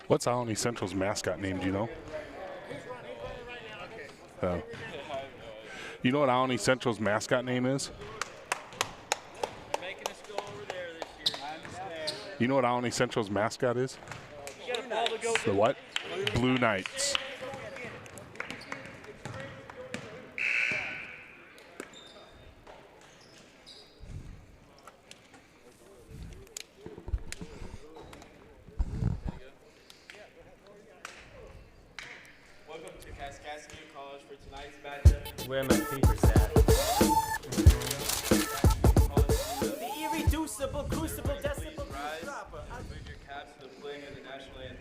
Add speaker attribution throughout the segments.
Speaker 1: What's Alany Central's mascot name? Do you know? Uh, you know what Alany Central's mascot name is? You know what Alany Central's mascot is? The what? Blue Knights.
Speaker 2: Welcome to Kaskaskia College for tonight's matchup.
Speaker 3: Where my papers at?
Speaker 2: The
Speaker 3: irreducible, crucible, decibel,
Speaker 2: rise, move your caps to the playing of the national anthem.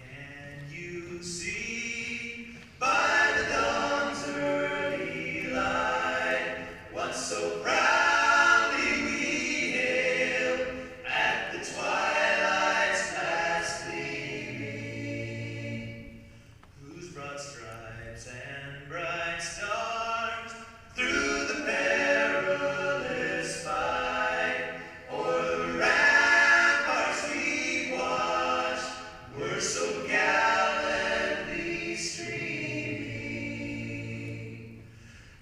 Speaker 4: And you see by the dawn's early light what so proudly we hailed at the twilight's last gleaming, whose broad stripes and bright stars through the perilous fight o'er the ramparts we watched were so gallantly streaming.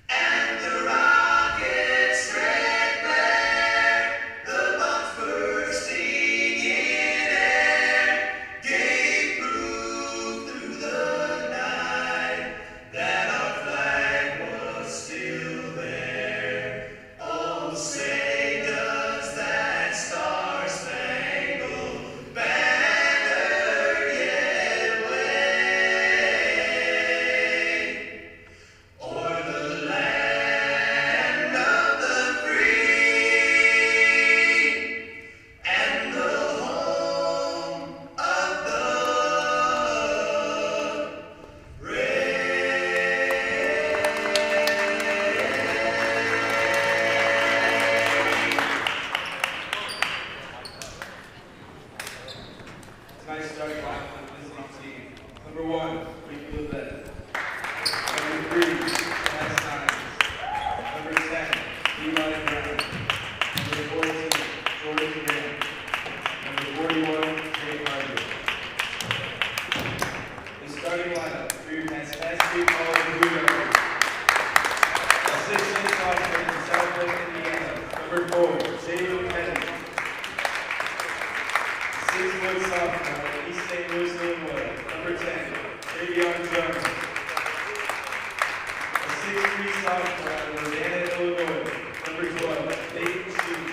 Speaker 4: And the rocket's red glare, the bombs bursting in air, gave proof through the night that our flag was still there. Oh, say does that star-spangled banner yet wave o'er the land of the free and the home of the
Speaker 2: Tonight's starting lineup for the visiting team. Number 1, Ricky Levette. Number 3, Matt Simons. Number 10, Eli Brown. Number 14, Jordan Graham. Number 41, Jake Harvey. The starting lineup for your Kaskaskia College Blue Devils. A 6'6" sophomore from South Lake, Indiana. Number 4, Jalen Petty. 6-foot sophomore at East St. Louis, Illinois. Number 10, Travion Jones. A 6'3" sophomore out of Rosanna, Illinois. Number 12, Nathan Sheen.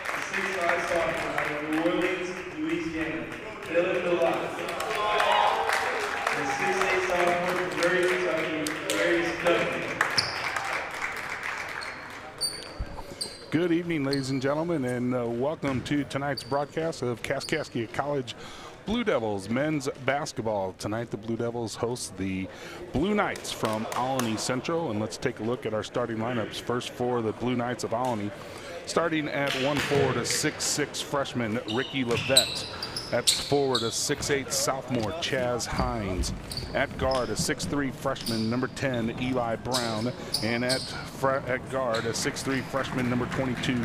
Speaker 2: A 6'5" sophomore out of New Orleans, Louisiana. Dylan Delat. A 6'8" sophomore from Missouri, Kentucky, Darius Dudley.
Speaker 1: Good evening, ladies and gentlemen, and welcome to tonight's broadcast of Kaskaskia College Blue Devils men's basketball. Tonight, the Blue Devils host the Blue Knights from Alany Central, and let's take a look at our starting lineups. First for the Blue Knights of Alany, starting at 1'4" to 6'6" freshman Ricky Levette. That's forward, a 6'8" sophomore, Chaz Hines. At guard, a 6'3" freshman, number 10, Eli Brown. And at guard, a 6'3" freshman, number 22,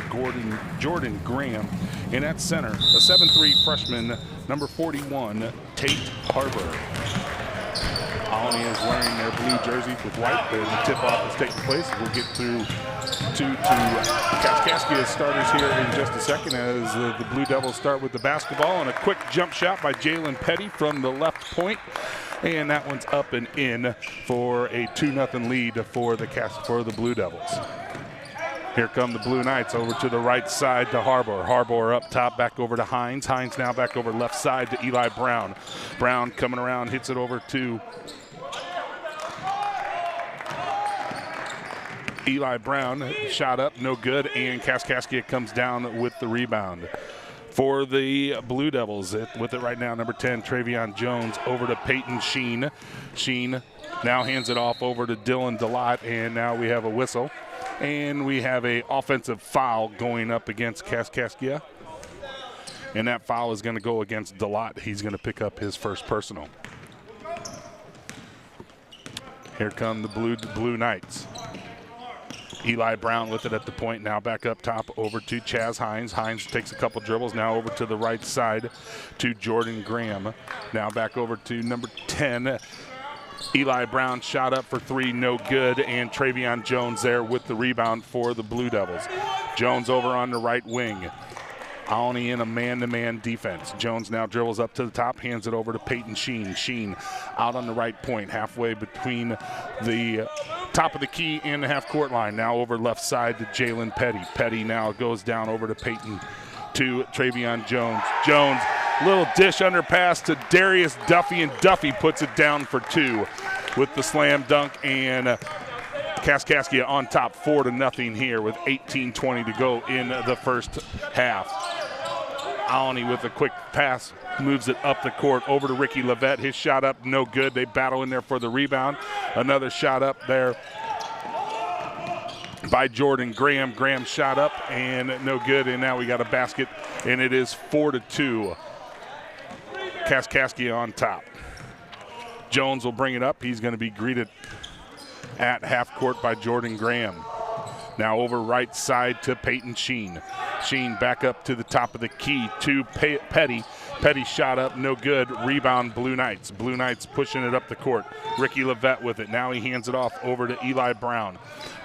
Speaker 1: Jordan Graham. And at center, a 7'3" freshman, number 41, Tate Harbor. Alany is wearing their blue jerseys with white. The tip-off is taking place. We'll get through to Kaskaskia's starters here in just a second as the Blue Devils start with the basketball, and a quick jump shot by Jalen Petty from the left point. And that one's up and in for a 2-0 lead for the Blue Devils. Here come the Blue Knights over to the right side to Harbor. Harbor up top, back over to Hines. Hines now back over left side to Eli Brown. Brown coming around, hits it over to Eli Brown. Shot up, no good, and Kaskaskia comes down with the rebound. For the Blue Devils, with it right now, number 10, Travion Jones, over to Peyton Sheen. Sheen now hands it off over to Dylan Delat, and now we have a whistle. And we have an offensive foul going up against Kaskaskia. And that foul is going to go against Delat. He's going to pick up his first personal. Here come the Blue Knights. Eli Brown with it at the point. Now back up top over to Chaz Hines. Hines takes a couple dribbles. Now over to the right side to Jordan Graham. Now back over to number 10. Eli Brown shot up for three, no good. And Travion Jones there with the rebound for the Blue Devils. Jones over on the right wing. Alney in a man-to-man defense. Jones now dribbles up to the top, hands it over to Peyton Sheen. Sheen out on the right point, halfway between the top of the key and the half-court line. Now over left side to Jalen Petty. Petty now goes down over to Peyton to Travion Jones. Jones, little dish under pass to Darius Duffy, and Duffy puts it down for two with the slam dunk, and Kaskaskia on top 4-0 here with 18:20 to go in the first half. Alney with a quick pass, moves it up the court over to Ricky Levette. His shot up, no good. They battle in there for the rebound. Another shot up there by Jordan Graham. Graham shot up and no good, and now we got a basket, and it is 4-2. Kaskaskia on top. Jones will bring it up. He's going to be greeted at half court by Jordan Graham. Now over right side to Peyton Sheen. Sheen back up to the top of the key to Petty. Petty shot up, no good. Rebound, Blue Knights. Blue Knights pushing it up the court. Ricky Levette with it. Now he hands it off over to Eli Brown.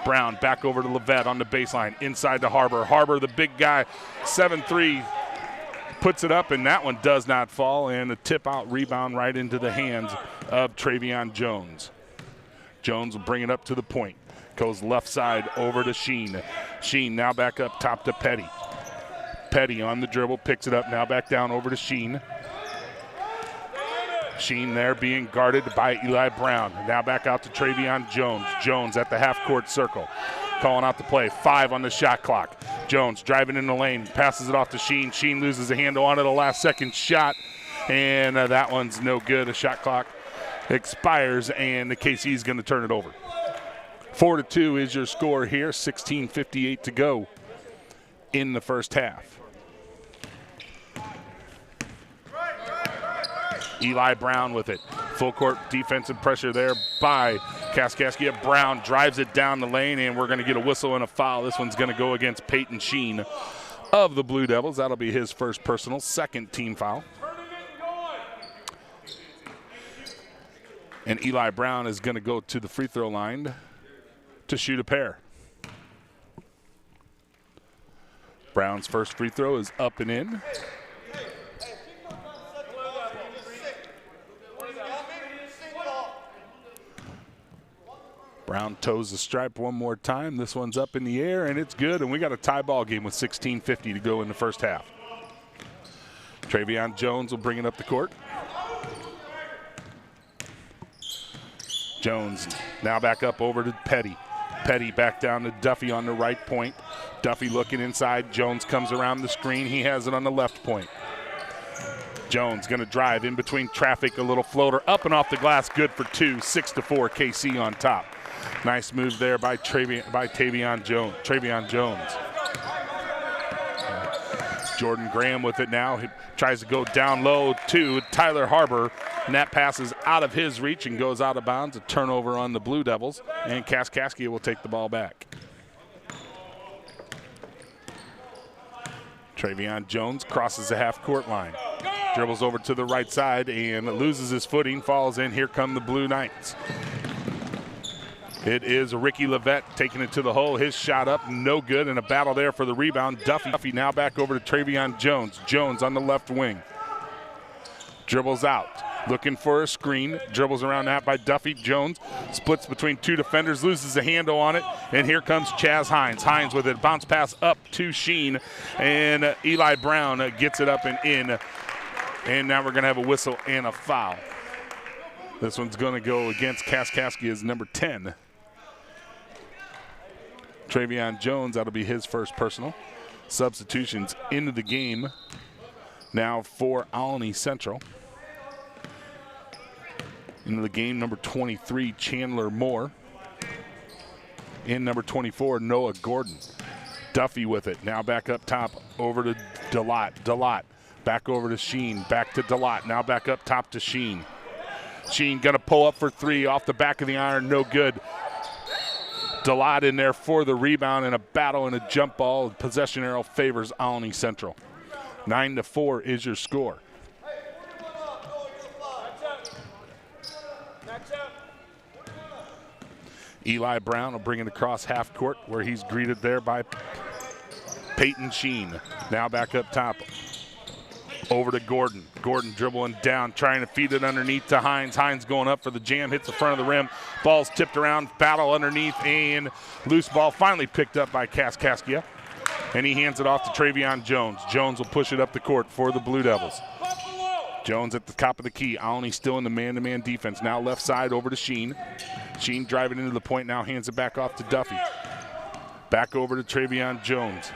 Speaker 1: Brown back over to Levette on the baseline. Inside to Harbor. Harbor, the big guy, 7'3", puts it up, and that one does not fall. And a tip-out rebound right into the hands of Travion Jones. Jones will bring it up to the point. Goes left side over to Sheen. Sheen now back up top to Petty. Petty on the dribble, picks it up, now back down over to Sheen. Sheen there being guarded by Eli Brown. Now back out to Travion Jones. Jones at the half-court circle. Calling out the play. 5 on the shot clock. Jones driving in the lane, passes it off to Sheen. Sheen loses a handle on it, a last-second shot, and that one's no good. A shot clock expires, and the KC is going to turn it over. 4-2 is your score here. 16:58 to go in the first half. Eli Brown with it. Full court defensive pressure there by Kaskaskia. Brown drives it down the lane, and we're going to get a whistle and a foul. This one's going to go against Peyton Sheen of the Blue Devils. That'll be his first personal, second team foul. And Eli Brown is going to go to the free throw line to shoot a pair. Brown's first free throw is up and in. Brown toes the stripe one more time. This one's up in the air, and it's good, and we got a tie ball game with 16:50 to go in the first half. Travion Jones will bring it up the court. Jones now back up over to Petty. Petty back down to Duffy on the right point. Duffy looking inside. Jones comes around the screen. He has it on the left point. Jones going to drive in between traffic, a little floater up and off the glass, good for two. 6-4, KC on top. Nice move there by Travion Jones. Jordan Graham with it now. He tries to go down low to Tyler Harbor, and that pass is out of his reach and goes out of bounds. A turnover on the Blue Devils, and Kaskaskia will take the ball back. Travion Jones crosses the half-court line. Dribbles over to the right side and loses his footing, falls in. Here come the Blue Knights. It is Ricky Levette taking it to the hole. His shot up, no good, and a battle there for the rebound. Duffy now back over to Travion Jones. Jones on the left wing. Dribbles out, looking for a screen. Dribbles around that by Duffy. Jones splits between two defenders, loses a handle on it, and here comes Chaz Hines. Hines with it, bounce pass up to Sheen, and Eli Brown gets it up and in. And now we're going to have a whistle and a foul. This one's going to go against Kaskaskia's number 10. Travion Jones, that'll be his first personal. Substitutions into the game now for Alney Central. Into the game, number 23, Chandler Moore. In number 24, Noah Gordon. Duffy with it. Now back up top over to Delott. Delott back over to Sheen. Back to Delott. Now back up top to Sheen. Sheen going to pull up for three off the back of the iron. No good. Delot in there for the rebound and a battle and a jump ball. Possession arrow favors Alany Central. 9-4 is your score. Eli Brown will bring it across half court where he's greeted there by Peyton Sheen. Now back up top. Over to Gordon. Gordon dribbling down, trying to feed it underneath to Hines. Hines going up for the jam, hits the front of the rim. Ball's tipped around, battle underneath, and loose ball finally picked up by Kaskaskia. And he hands it off to Travion Jones. Jones will push it up the court for the Blue Devils. Jones at the top of the key. Alany still in the man-to-man defense. Now left side over to Sheen. Sheen driving into the point, now hands it back off to Duffy. Back over to Travion Jones.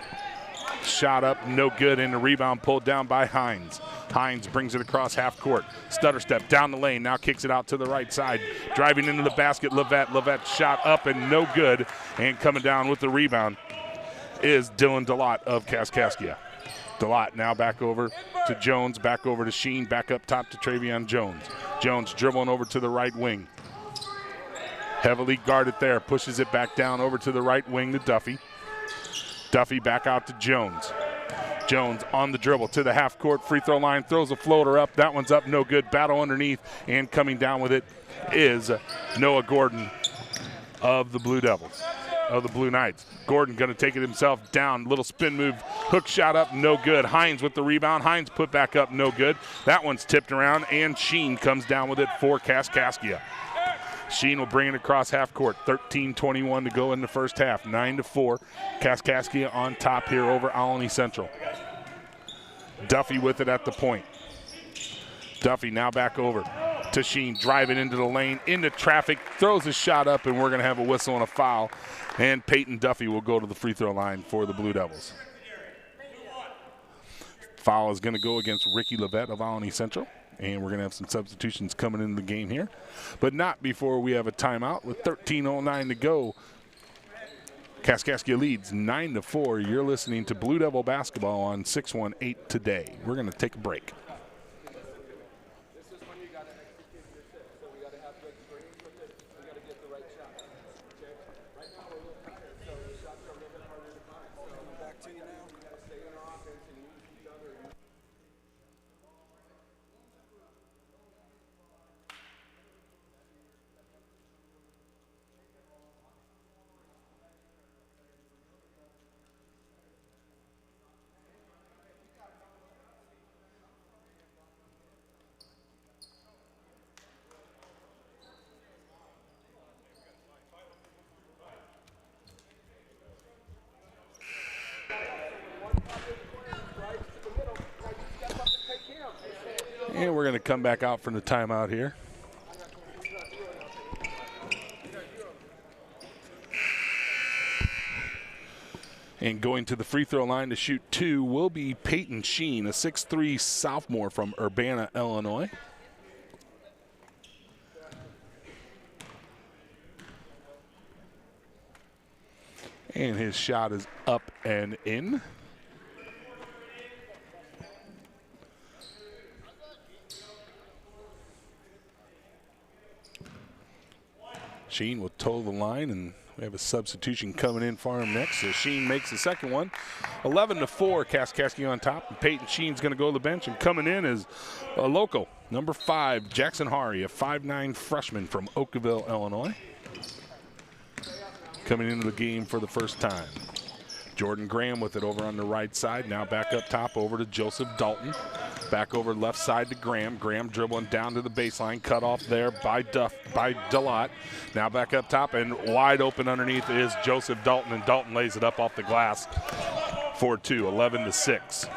Speaker 1: Shot up, no good, and the rebound pulled down by Hines. Hines brings it across half court. Stutter step down the lane, now kicks it out to the right side. Driving into the basket, Levette. Levette shot up and no good, and coming down with the rebound is Dylan Delot of Kaskaskia. Delot now back over to Jones, back over to Sheen, back up top to Travion Jones. Jones dribbling over to the right wing. Heavily guarded there, pushes it back down over to the right wing to Duffy. Duffy back out to Jones. Jones on the dribble to the half court free throw line, throws a floater up. That one's up, no good. Battle underneath, and coming down with it is Noah Gordon of the Blue Devils, of the Blue Knights. Gordon gonna take it himself down, little spin move, hook shot up, no good. Hines with the rebound, Hines put back up, no good. That one's tipped around, and Sheen comes down with it for Kaskaskia. Sheen will bring it across half court. 13:21 to go in the first half. 9-4. Kaskaskia on top here over Alany Central. Duffy with it at the point. Duffy now back over to Sheen, driving into the lane, into traffic, throws a shot up, and we're going to have a whistle and a foul. And Peyton Duffy will go to the free throw line for the Blue Devils. Foul is going to go against Ricky Levette of Alany Central. And we're going to have some substitutions coming into the game here. But not before we have a timeout with 13:09 to go. Kaskaskia leads 9-4. You're listening to Blue Devil Basketball on 618 Today. We're going to take a break. And we're going to come back out from the timeout here. And going to the free throw line to shoot two will be Peyton Sheen, a 6'3" sophomore from Urbana, Illinois. And his shot is up and in. Sheen will toe the line, and we have a substitution coming in for him next. So Sheen makes the second one. 11-4, Kaskaskia on top. And Peyton Sheen's going to go to the bench, and coming in is a local, number 5, Jackson Hari, a 5'9" freshman from Oakville, Illinois. Coming into the game for the first time. Jordan Graham with it over on the right side. Now back up top over to Joseph Dalton. Back over left side to Graham. Graham dribbling down to the baseline. Cut off there by Delot. Now back up top, and wide open underneath is Joseph Dalton, and Dalton lays it up off the glass for 2, 11-6.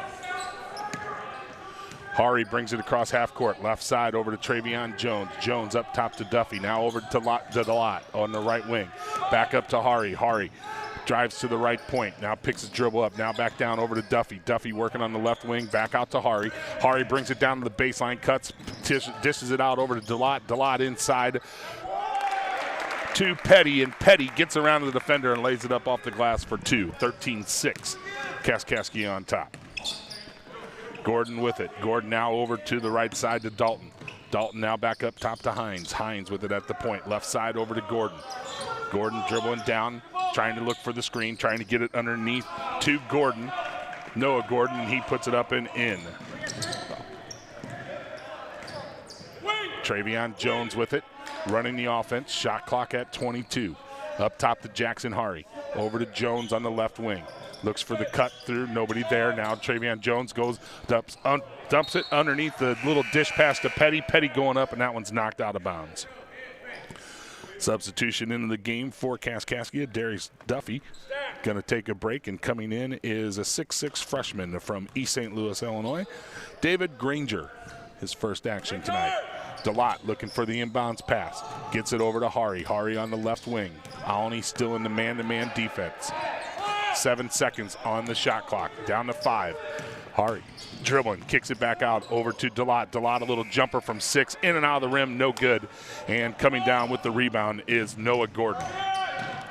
Speaker 1: Hari brings it across half court. Left side over to Travion Jones. Jones up top to Duffy. Now over to Delot on the right wing. Back up to Hari. Hari drives to the right point. Now picks his dribble up. Now back down over to Duffy. Duffy working on the left wing. Back out to Hari. Hari brings it down to the baseline. Cuts, dishes it out over to Delot. Delot inside to Petty, and Petty gets around to the defender and lays it up off the glass for 2. 13-6. Kaskaskia on top. Gordon with it. Gordon now over to the right side to Dalton. Dalton now back up top to Hines. Hines with it at the point. Left side over to Gordon. Gordon dribbling down, trying to look for the screen, trying to get it underneath to Gordon. Noah Gordon, he puts it up and in. Travion Jones with it, running the offense. Shot clock at 22. Up top to Jackson Hari. Over to Jones on the left wing. Looks for the cut through, nobody there. Now Travion Jones goes, dumps it underneath the little dish pass to Petty. Petty going up, and that one's knocked out of bounds. Substitution into the game for Kaskaskia. Darius Duffy going to take a break, and coming in is a 6'6 freshman from East St. Louis, Illinois, David Granger. His first action tonight. DeLotte looking for the inbounds pass. Gets it over to Hari. Hari on the left wing. Aoni still in the man-to-man defense. 7 seconds on the shot clock. Down to 5. Hari dribbling, kicks it back out over to DeLotte. DeLotte, a little jumper from 6, in and out of the rim, no good. And coming down with the rebound is Noah Gordon.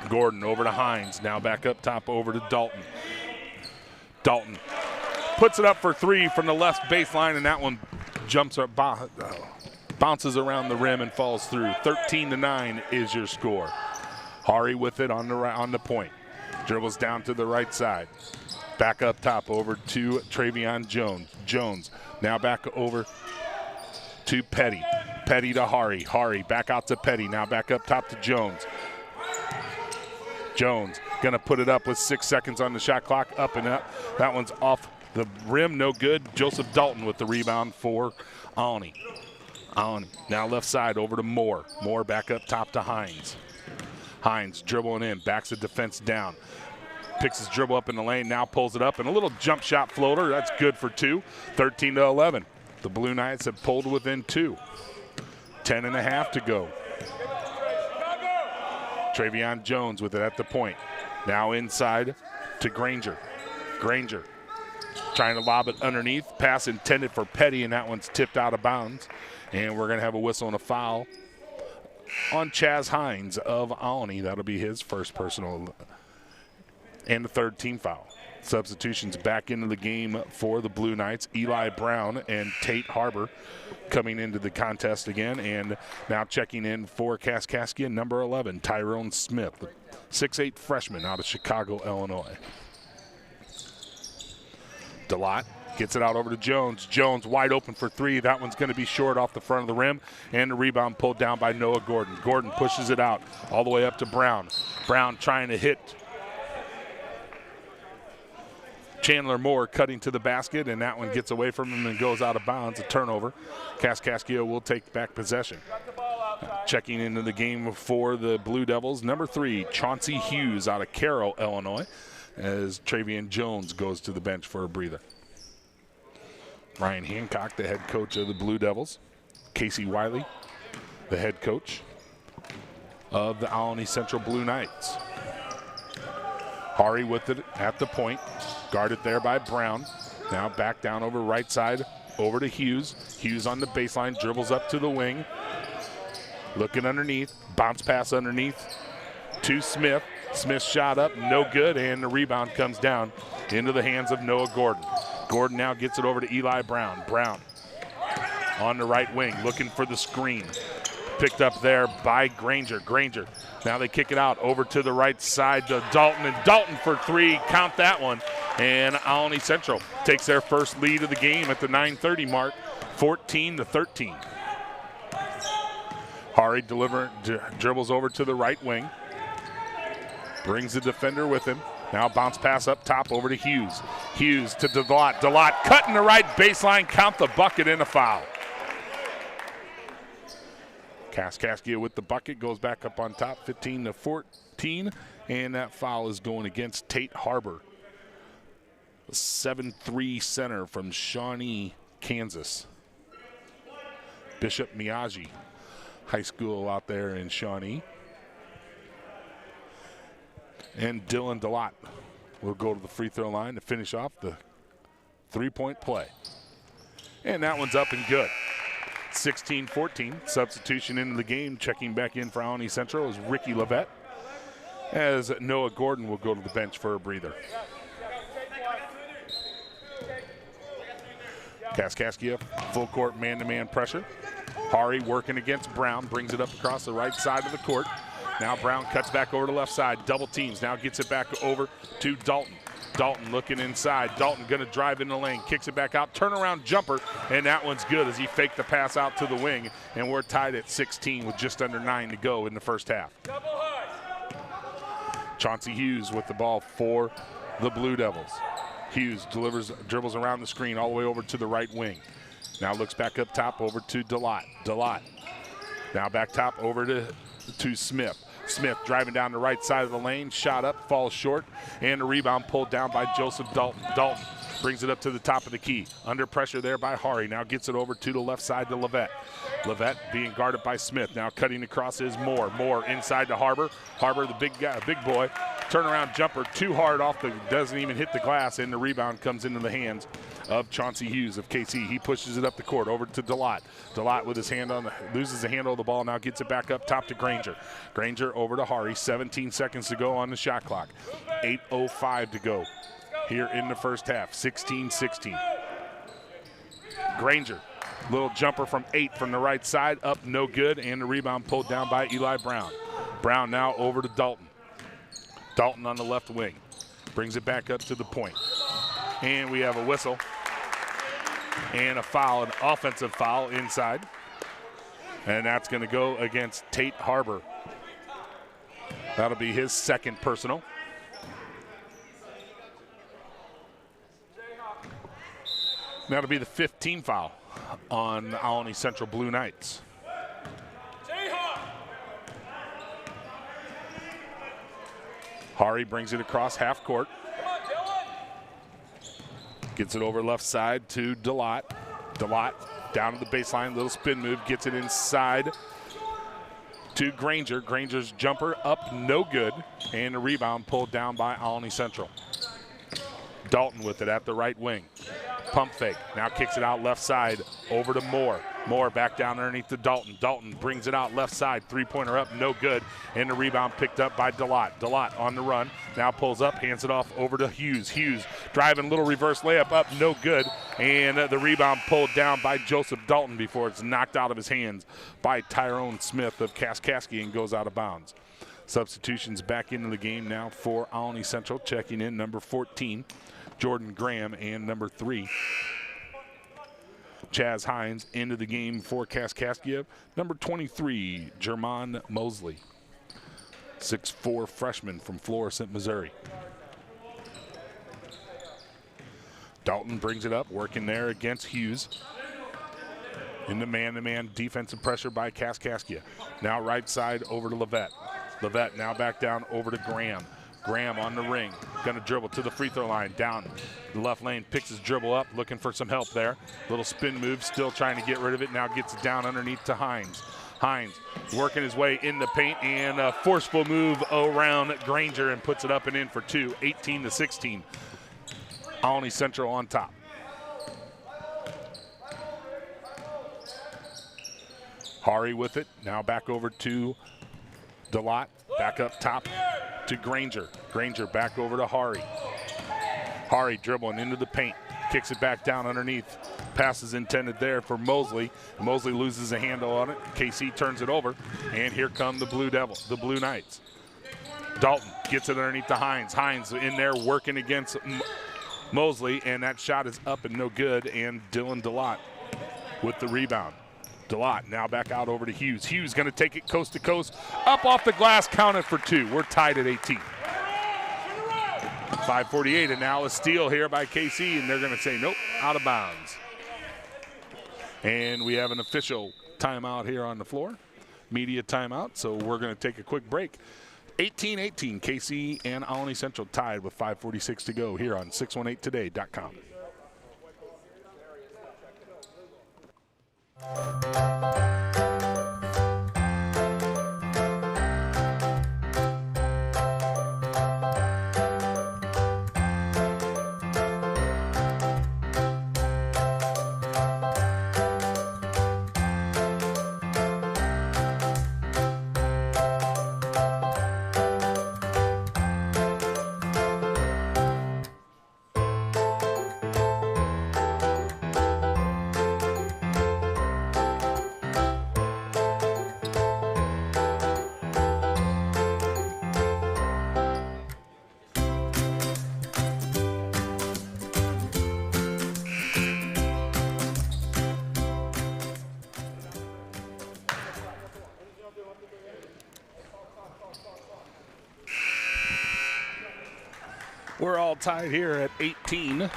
Speaker 1: Gordon over to Hines, now back up top over to Dalton. Dalton puts it up for 3 from the left baseline, and that one jumps up, bounces around the rim and falls through. 13-9 is your score. Hari with it on the point. Dribbles down to the right side. Back up top over to Travion Jones. Jones now back over to Petty. Petty to Hari. Hari back out to Petty. Now back up top to Jones. Jones gonna put it up with 6 seconds on the shot clock. Up and up. That one's off the rim, no good. Joseph Dalton with the rebound for Aoni. Aoni now left side over to Moore. Moore back up top to Hines. Hines dribbling in, backs the defense down. Picks his dribble up in the lane, now pulls it up, and a little jump shot floater. That's good for 2. 13-11. The Blue Knights have pulled within 2. 10.5 to go. Travion Jones with it at the point. Now inside to Granger. Granger trying to lob it underneath. Pass intended for Petty, and that one's tipped out of bounds. And we're going to have a whistle and a foul on Chaz Hines of Aoni. That'll be his first personal and the third team foul. Substitutions back into the game for the Blue Knights. Eli Brown and Tate Harbor coming into the contest again. And now checking in for Kaskaskia, number 11, Tyrone Smith, 6'8 freshman out of Chicago, Illinois. DeLotte gets it out over to Jones. Jones wide open for 3. That one's going to be short off the front of the rim, and the rebound pulled down by Noah Gordon. Gordon pushes it out all the way up to Brown. Brown trying to hit Chandler Moore, cutting to the basket, and that one gets away from him and goes out of bounds. A turnover. Kaskaskia will take back possession. Checking into the game for the Blue Devils, number 3, Chauncey Hughes out of Carroll, Illinois, as Travion Jones goes to the bench for a breather. Ryan Hancock, the head coach of the Blue Devils. Casey Wiley, the head coach of the Aoni Central Blue Knights. Hari with it at the point, guarded there by Brown. Now back down over right side, over to Hughes. Hughes on the baseline, dribbles up to the wing. Looking underneath, bounce pass underneath to Smith. Smith shot up, no good, and the rebound comes down into the hands of Noah Gordon. Gordon now gets it over to Eli Brown. Brown on the right wing, looking for the screen. Picked up there by Granger. Granger, now they kick it out over to the right side to Dalton, and Dalton for 3, count that one. And Aoni Central takes their first lead of the game at the 9:30 mark, 14-13. Hari dribbles over to the right wing. Brings the defender with him. Now bounce pass up top over to Hughes. Hughes to DeLotte. DeLotte cutting the right baseline, count the bucket and a foul. Kaskaskia with the bucket, goes back up on top, 15-14, and that foul is going against Tate Harbor, a 7'3 center from Shawnee, Kansas. Bishop Miyagi High School out there in Shawnee. And Dylan DeLotte will go to the free throw line to finish off the 3-point play. And that one's up and good. 16-14, substitution into the game. Checking back in for Aoni Central is Ricky Levette, as Noah Gordon will go to the bench for a breather. Kaskaskia, full court man-to-man pressure. Hari working against Brown, brings it up across the right side of the court. Now Brown cuts back over to the left side, double teams, now gets it back over to Dalton. Dalton looking inside. Dalton going to drive in the lane, kicks it back out, turnaround jumper, and that one's good as he faked the pass out to the wing, and we're tied at 16 with just under 9 to go in the first half. Chauncey Hughes with the ball for the Blue Devils. Hughes dribbles around the screen all the way over to the right wing. Now looks back up top over to Delott. Delott now back top over to Smith. Smith driving down the right side of the lane, shot up, falls short, and the rebound pulled down by Joseph Dalton. Dalton brings it up to the top of the key. Under pressure there by Hari. Now gets it over to the left side to Levette. Levette being guarded by Smith. Now cutting across is Moore. Moore inside to Harbor. Harbor, the big guy, big boy. Turnaround jumper too hard off doesn't even hit the glass, and the rebound comes into the hands of Chauncey Hughes of KC. He pushes it up the court over to Delott. Delott with his hand loses the handle of the ball, now gets it back up top to Granger. Granger over to Hari. 17 seconds to go on the shot clock. 8:05 to go here in the first half. 16-16. Granger, little jumper from 8 from the right side, up no good, and the rebound pulled down by Eli Brown. Brown now over to Dalton. Dalton on the left wing. Brings it back up to the point. And we have a whistle and a foul, an offensive foul inside. And that's going to go against Tate Harbor. That'll be his second personal. That'll be the 15th foul on the Alany Central Blue Knights. Hari brings it across half court. Gets it over left side to Delott. Delott down to the baseline, little spin move, gets it inside to Granger. Granger's jumper up, no good, and a rebound pulled down by Alany Central. Dalton with it at the right wing. Pump fake, now kicks it out left side over to Moore. Moore back down underneath to Dalton. Dalton brings it out left side, three-pointer up, no good, and the rebound picked up by Delott. Delott on the run, now pulls up, hands it off over to Hughes. Hughes driving, little reverse layup up, no good, and the rebound pulled down by Joseph Dalton before it's knocked out of his hands by Tyrone Smith of Kaskaskia and goes out of bounds. Substitutions back into the game now for Alany Central, checking in number 14, Jordan Graham, and number 3, Chaz Hines, into the game for Kaskaskia. Number 23, Jermon Mosley, 6'4" freshman from Florissant, Missouri. Dalton brings it up, working there against Hughes. In the man-to-man defensive pressure by Kaskaskia. Now right side over to Levette. Levette now back down over to Graham. Graham on the ring, gonna dribble to the free throw line, down the left lane, picks his dribble up, looking for some help there. Little spin move, still trying to get rid of it, now gets it down underneath to Hines. Hines working his way in the paint, and a forceful move around Granger and puts it up and in for 2, 18-16. Alany Central on top. Hari with it, now back over to Delott, back up top to Granger. Granger back over to Hari. Hari dribbling into the paint, kicks it back down underneath. Pass is intended there for Mosley. Mosley loses a handle on it. KC turns it over, and here come the Blue Devils, the Blue Knights. Dalton gets it underneath to Hines. Hines in there working against Mosley, and that shot is up and no good, and Dylan Delott with the rebound. Delott now back out over to Hughes. Hughes going to take it coast to coast, up off the glass, counted for 2. We're tied at 18. 5:48, and now a steal here by KC, and they're going to say nope, out of bounds. And we have an official timeout here on the floor, media timeout, so we're going to take a quick break. 18-18, KC and Alany Central tied with 5:46 to go here on 618today.com. We're all tied here at 18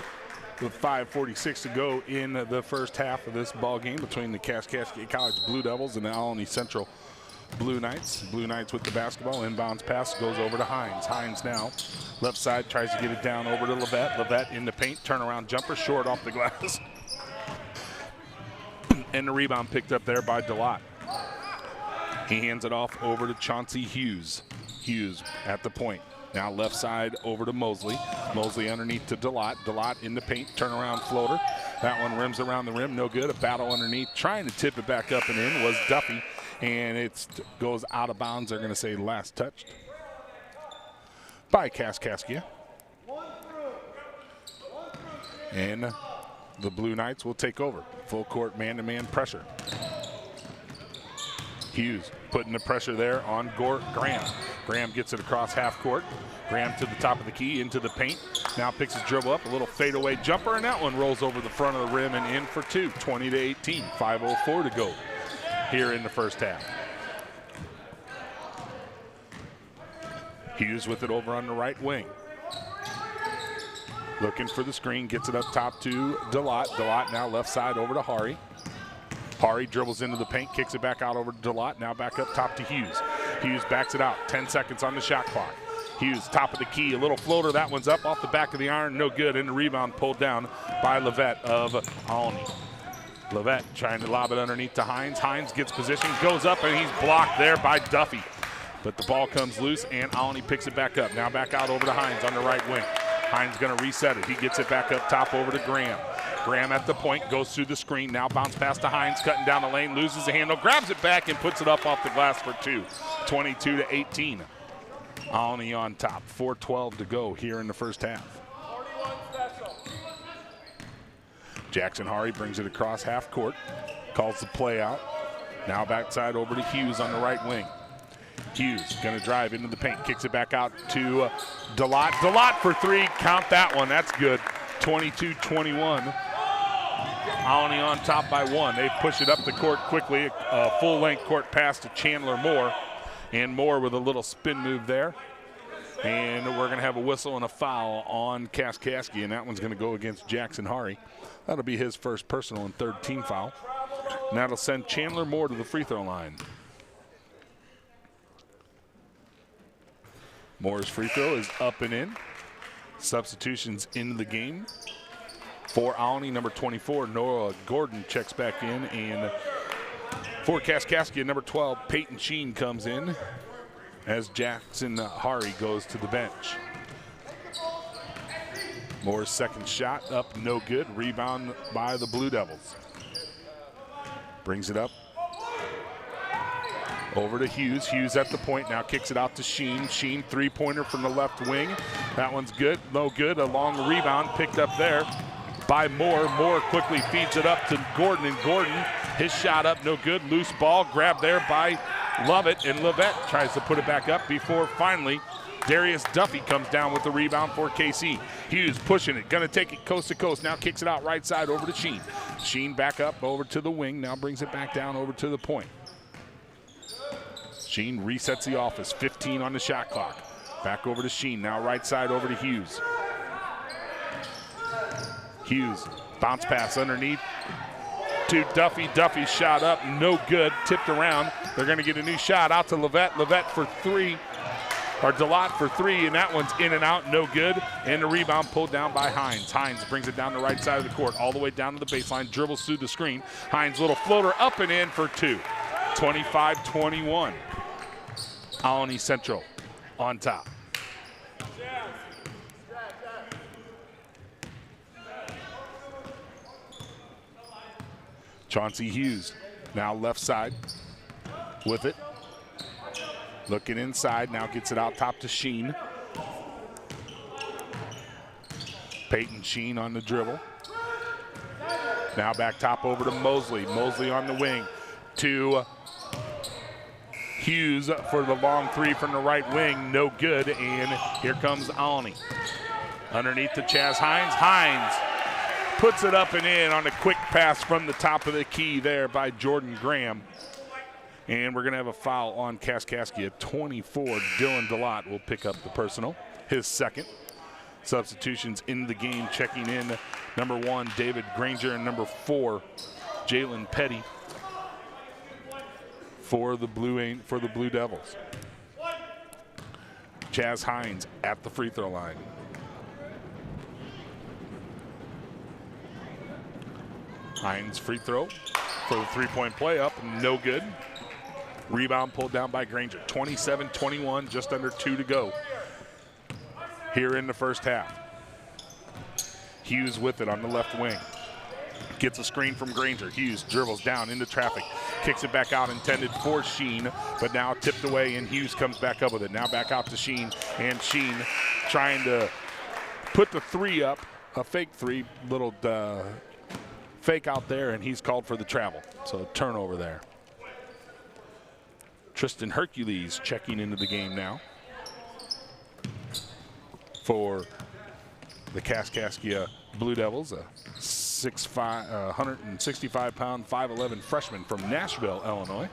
Speaker 1: with 5:46 to go in the first half of this ball game between the Kaskaskia College Blue Devils and the Alany Central Blue Knights. Blue Knights with the basketball. Inbounds pass goes over to Hines. Hines now left side tries to get it down over to Levette. Levette in the paint. Turnaround jumper short off the glass. And the rebound picked up there by Delott. He hands it off over to Chauncey Hughes. Hughes at the point. Now left side over to Mosley. Mosley underneath to Delott. Delott in the paint. Turnaround floater. That one rims around the rim. No good. A battle underneath. Trying to tip it back up and in was Duffy. And it goes out of bounds. They're going to say last touched by Kaskaskia. And the Blue Knights will take over. Full court man-to-man pressure. Hughes putting the pressure there on Graham. Graham gets it across half court. Graham to the top of the key, into the paint. Now picks his dribble up, a little fadeaway jumper, and that one rolls over the front of the rim and in for two. 20-18, 5:04 to go here in the first half. Hughes with it over on the right wing. Looking for the screen, gets it up top to Delott. Delott now left side over to Hari. Hari dribbles into the paint, kicks it back out over to Delott. Now back up top to Hughes. Hughes backs it out. 10 seconds on the shot clock. Hughes, top of the key, a little floater. That one's up off the back of the iron. No good. And the rebound pulled down by Levette of Alany. Levette trying to lob it underneath to Hines. Hines gets position, goes up, and he's blocked there by Duffy. But the ball comes loose, and Alany picks it back up. Now back out over to Hines on the right wing. Hines going to reset it. He gets it back up top over to Graham. Graham at the point, goes through the screen. Now bounce pass to Hines, cutting down the lane, loses the handle, grabs it back, and puts it up off the glass for two. 22-18. Alany on top. 4:12 to go here in the first half. Jackson Hari brings it across half court, calls the play out. Now backside over to Hughes on the right wing. Hughes going to drive into the paint, kicks it back out to Delott. Delott for three, count that one, that's good. 22-21. Alany on top by one. They push it up the court quickly. A full-length court pass to Chandler Moore. And Moore with a little spin move there. And we're going to have a whistle and a foul on Kaskaskia, and that one's going to go against Jackson Hari. That'll be his first personal and third team foul. And that'll send Chandler Moore to the free throw line. Moore's free throw is up and in. Substitutions into the game. For Alany, number 24, Noah Gordon checks back in. And for Kaskaskia, number 12, Peyton Sheen comes in as Jackson Hari goes to the bench. Moore's second shot up, no good. Rebound by the Blue Devils. Brings it up over to Hughes. Hughes at the point, now kicks it out to Sheen. Sheen, three-pointer from the left wing. That one's good, no good. A long rebound picked up there by Moore. Moore quickly feeds it up to Gordon, and Gordon, his shot up, no good. Loose ball grabbed there by Lovett, and Levette tries to put it back up before finally Darius Duffy comes down with the rebound for KC. Hughes pushing it, gonna take it coast to coast. Now kicks it out right side over to Sheen. Sheen back up over to the wing, now brings it back down over to the point. Sheen resets the office, 15 on the shot clock. Back over to Sheen, now right side over to Hughes. Hughes, bounce pass underneath to Duffy. Duffy shot up, no good, tipped around. They're gonna get a new shot out to Levette. Levette for three, or Delott for three, and that one's in and out, no good. And the rebound pulled down by Hines. Hines brings it down the right side of the court, all the way down to the baseline, dribbles through the screen. Hines, little floater up and in for two. 25-21. Alany Central on top. Chauncey Hughes now left side with it. Looking inside, now gets it out top to Sheen. Peyton Sheen on the dribble. Now back top over to Mosley. Mosley on the wing to Hughes for the long three from the right wing, no good, and here comes Alany. Underneath to Chaz Hines. Hines puts it up and in on a quick pass from the top of the key there by Jordan Graham. And we're gonna have a foul on Kaskaskia. 24, Dylan Delott will pick up the personal, his second. Substitutions in the game, checking in number 1, David Granger, and number 4, Jalen Petty for the Blue Devils. Chaz Hines at the free throw line. Hines free throw for the three-point play up, no good. Rebound pulled down by Granger. 27-21, just under 2 to go here in the first half. Hughes with it on the left wing. Gets a screen from Granger. Hughes dribbles down into traffic. Kicks it back out, intended for Sheen, but now tipped away, and Hughes comes back up with it. Now back out to Sheen, and Sheen trying to put the 3 up, a fake 3, little fake out there, and he's called for the travel. So turnover there. Tristan Hercules checking into the game now for the Kaskaskia Blue Devils, a 165-pound, 5'11" freshman from Nashville, Illinois.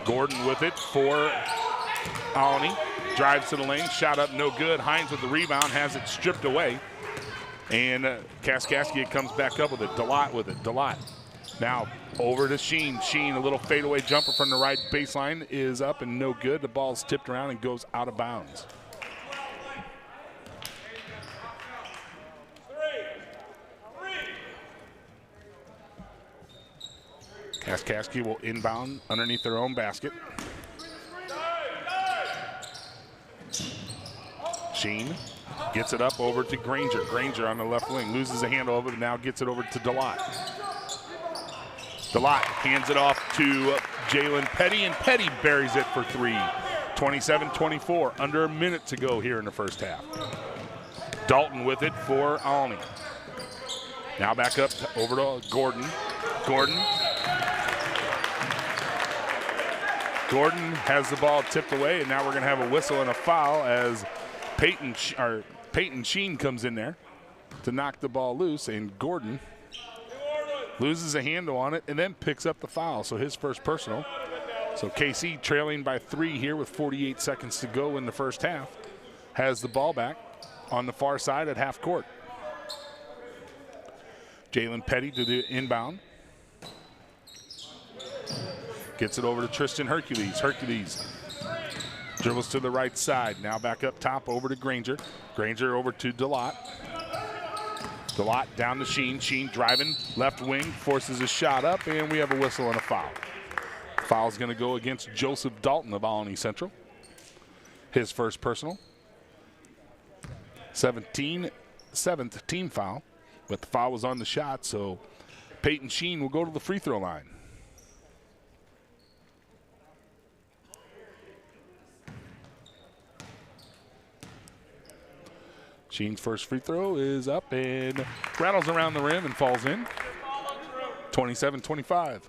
Speaker 1: Gordon with it for Alney. Drives to the lane, shot up, no good. Hines with the rebound, has it stripped away. And Kaskaskia comes back up with it. Delot with it. Delot now over to Sheen. Sheen, a little fadeaway jumper from the right baseline is up and no good. The ball's tipped around and goes out of bounds. Kaskaskia will inbound underneath their own basket. Sheen gets it up over to Granger. Granger on the left wing loses the handle of it and now gets it over to Delot. Delot hands it off to Jalen Petty, and Petty buries it for 3. 27-24, under a minute to go here in the first half. Dalton with it for Alney. Now back up over to Gordon. Gordon has the ball tipped away, and now we're going to have a whistle and a foul as Peyton Sheen comes in there to knock the ball loose, and Gordon loses a handle on it and then picks up the foul, so his first personal. So KC trailing by 3 here with 48 seconds to go in the first half, has the ball back on the far side at half court. Jalen Petty to the inbound. Gets it over to Tristan Hercules. Hercules dribbles to the right side. Now back up top over to Granger. Granger over to Delot. Delot down to Sheen. Sheen driving left wing, forces a shot up, and we have a whistle and a foul. Foul's going to go against Joseph Dalton of Alney Central. His first personal. 7th team foul, but the foul was on the shot, so Peyton Sheen will go to the free throw line. Sheen's first free throw is up and rattles around the rim and falls in. 27-25.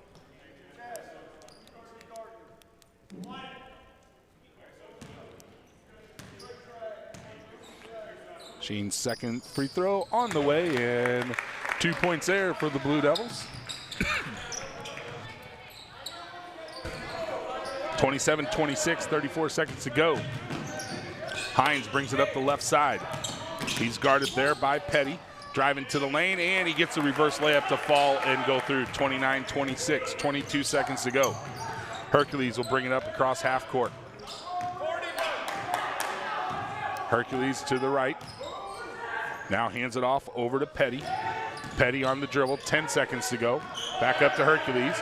Speaker 1: Sheen's second free throw on the way, and 2 points there for the Blue Devils. 27-26, 34 seconds to go. Hines brings it up the left side. He's guarded there by Petty. Driving to the lane, and he gets a reverse layup to fall and go through. 29-26, 22 seconds to go. Hercules will bring it up across half court. Hercules to the right. Now hands it off over to Petty. Petty on the dribble, 10 seconds to go. Back up to Hercules,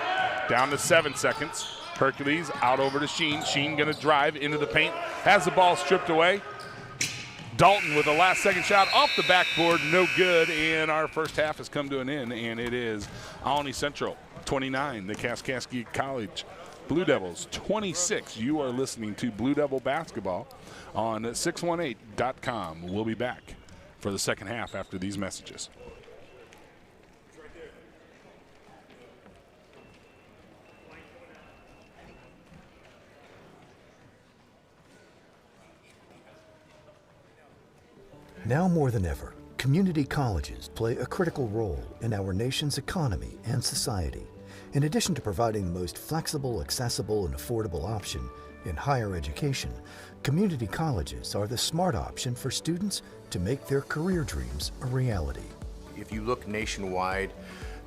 Speaker 1: down to 7 seconds. Hercules out over to Sheen. Sheen gonna drive into the paint, has the ball stripped away. Dalton with a last-second shot off the backboard, no good, and our first half has come to an end, and it is Alney Central 29, the Kaskaskia College Blue Devils 26. You are listening to Blue Devil Basketball on 618.com. We'll be back for the second half after these messages.
Speaker 5: Now more than ever, community colleges play a critical role in our nation's economy and society. In addition to providing the most flexible, accessible, and affordable option, In higher education, community colleges are the smart option for students to make their career dreams a reality.
Speaker 6: If you look nationwide,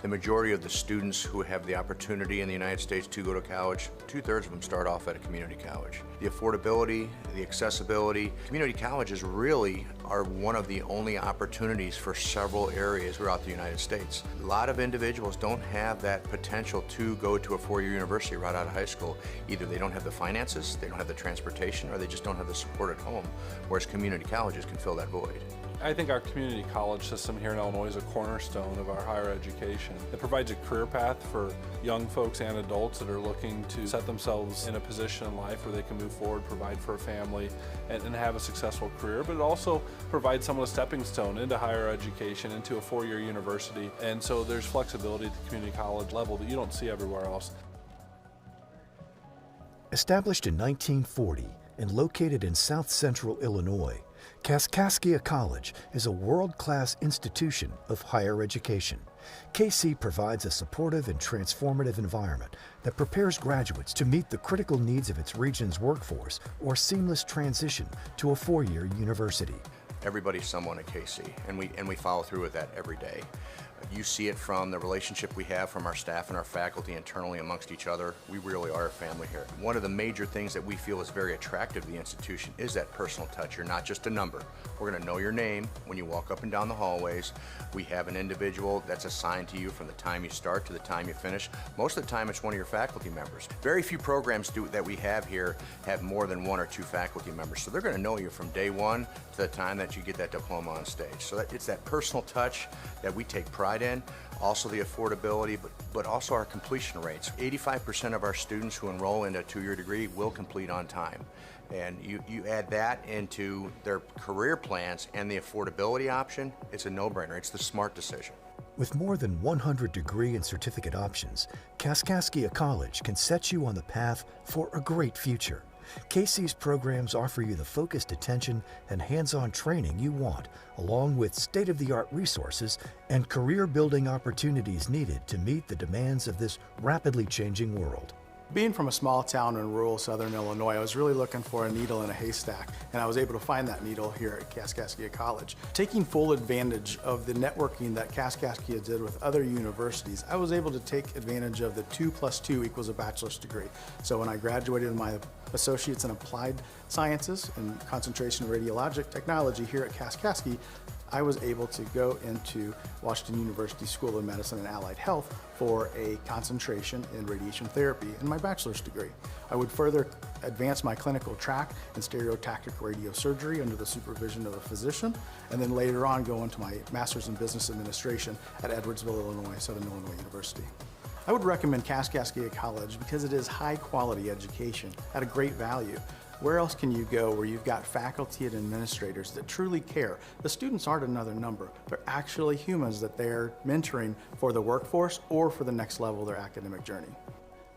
Speaker 6: the majority of the students who have the opportunity in the United States to go to college, 2/3 of them start off at a community college. The affordability, the accessibility, community colleges really are one of the only opportunities for several areas throughout the United States. A lot of individuals don't have that potential to go to a four-year university right out of high school. Either they don't have the finances, they don't have the transportation, or they just don't have the support at home, whereas community colleges can fill that void.
Speaker 7: I think our community college system here in Illinois is a cornerstone of our higher education. It provides a career path for young folks and adults that are looking to set themselves in a position in life where they can move forward, provide for a family, and have a successful career, but it also provides someone a stepping stone into higher education, into a four-year university. And so there's flexibility at the community college level that you don't see everywhere else.
Speaker 5: Established in 1940 and located in south central Illinois, Kaskaskia College is a world-class institution of higher education. KC provides a supportive and transformative environment that prepares graduates to meet the critical needs of its region's workforce or seamless transition to a four-year university.
Speaker 6: Everybody's someone at KC, and we follow through with that every day. You see it from the relationship we have from our staff and our faculty internally amongst each other. We really are a family here. One of the major things that we feel is very attractive to the institution is that personal touch. You're not just a number. We're going to know your name when you walk up and down the hallways. We have an individual that's assigned to you from the time you start to the time you finish. Most of the time it's one of your faculty members. Very few programs that we have here have more than one or two faculty members. So they're going to know you from day one to the time that you get that diploma on stage. So it's that personal touch that we take pride in. Also the affordability, but also our completion rates. 85% of our students who enroll in a two-year degree will complete on time. And you add that into their career plans and the affordability option, it's a no-brainer. It's the smart decision.
Speaker 5: With more than 100 degree and certificate options, Kaskaskia College can set you on the path for a great future. KC's programs offer you the focused attention and hands-on training you want, along with state-of-the-art resources and career-building opportunities needed to meet the demands of this rapidly changing world.
Speaker 8: Being from a small town in rural southern Illinois, I was really looking for a needle in a haystack, and I was able to find that needle here at Kaskaskia College. Taking full advantage of the networking that Kaskaskia did with other universities, I was able to take advantage of the 2 + 2 = a bachelor's degree. So when I graduated with my associates in applied sciences and concentration in radiologic technology here at Kaskaskia, I was able to go into Washington University School of Medicine and Allied Health for a concentration in radiation therapy in my bachelor's degree. I would further advance my clinical track in stereotactic radiosurgery under the supervision of a physician, and then later on go into my master's in business administration at Edwardsville, Illinois, Southern Illinois University. I would recommend Kaskaskia College because it is high quality education at a great value. Where else can you go where you've got faculty and administrators that truly care? The students aren't another number. They're actually humans that they're mentoring for the workforce or for the next level of their academic journey.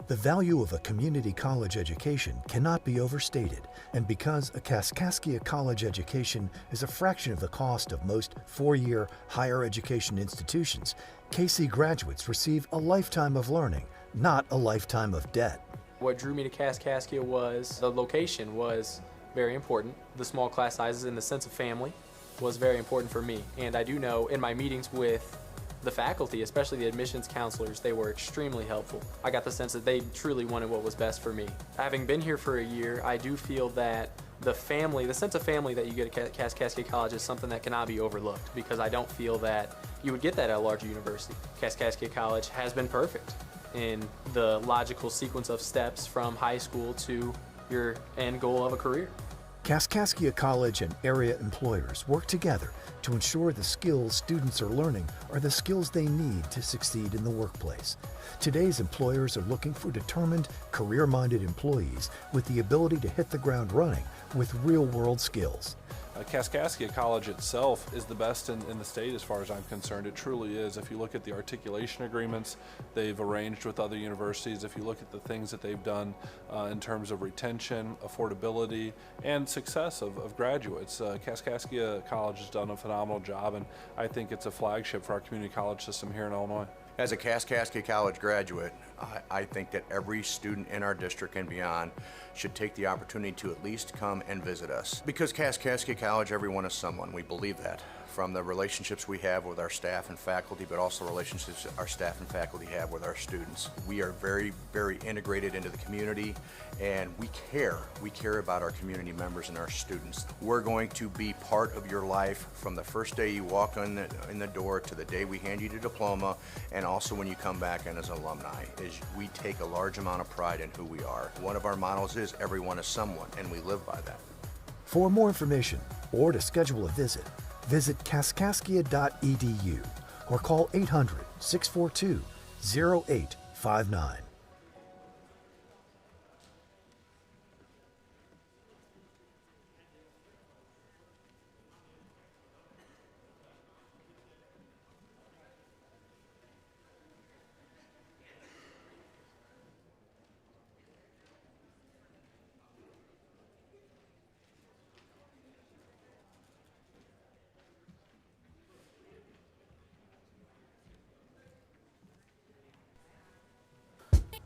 Speaker 5: The value of a community college education cannot be overstated, and because a Kaskaskia College education is a fraction of the cost of most four-year higher education institutions, KC graduates receive a lifetime of learning, not a lifetime of debt.
Speaker 9: What drew me to Kaskaskia was the location was very important. The small class sizes and the sense of family was very important for me. And I do know in my meetings with the faculty, especially the admissions counselors, they were extremely helpful. I got the sense that they truly wanted what was best for me. Having been here for a year, I do feel that the sense of family that you get at Kaskaskia College is something that cannot be overlooked, because I don't feel that you would get that at a larger university. Kaskaskia College has been perfect in the logical sequence of steps from high school to your end goal of a career.
Speaker 5: Kaskaskia College and area employers work together to ensure the skills students are learning are the skills they need to succeed in the workplace. Today's employers are looking for determined, career-minded employees with the ability to hit the ground running with real-world skills.
Speaker 7: Kaskaskia College itself is the best in the state as far as I'm concerned. It truly is. If you look at the articulation agreements they've arranged with other universities, if you look at the things that they've done in terms of retention, affordability, and success of graduates, Kaskaskia College has done a phenomenal job, and I think it's a flagship for our community college system here in Illinois.
Speaker 6: As a Kaskaskia College graduate, I think that every student in our district and beyond should take the opportunity to at least come and visit us. Because Kaskaskia College, everyone is someone. We believe that. From the relationships we have with our staff and faculty, but also relationships our staff and faculty have with our students. We are very, very integrated into the community, and we care. We care about our community members and our students. We're going to be part of your life from the first day you walk in the door to the day we hand you your diploma, and also when you come back in as an alumni. We take a large amount of pride in who we are. One of our models is everyone is someone, and we live by that.
Speaker 5: For more information or to schedule a visit, visit kaskaskia.edu or call 800-642-0859.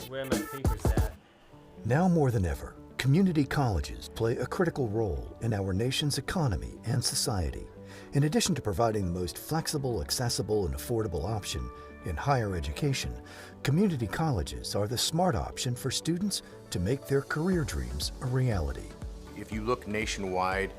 Speaker 3: Where are my papers at?
Speaker 5: Now more than ever, community colleges play a critical role in our nation's economy and society. In addition to providing the most flexible, accessible, and affordable option in higher education, community colleges are the smart option for students to make their career dreams a reality.
Speaker 6: If you look nationwide,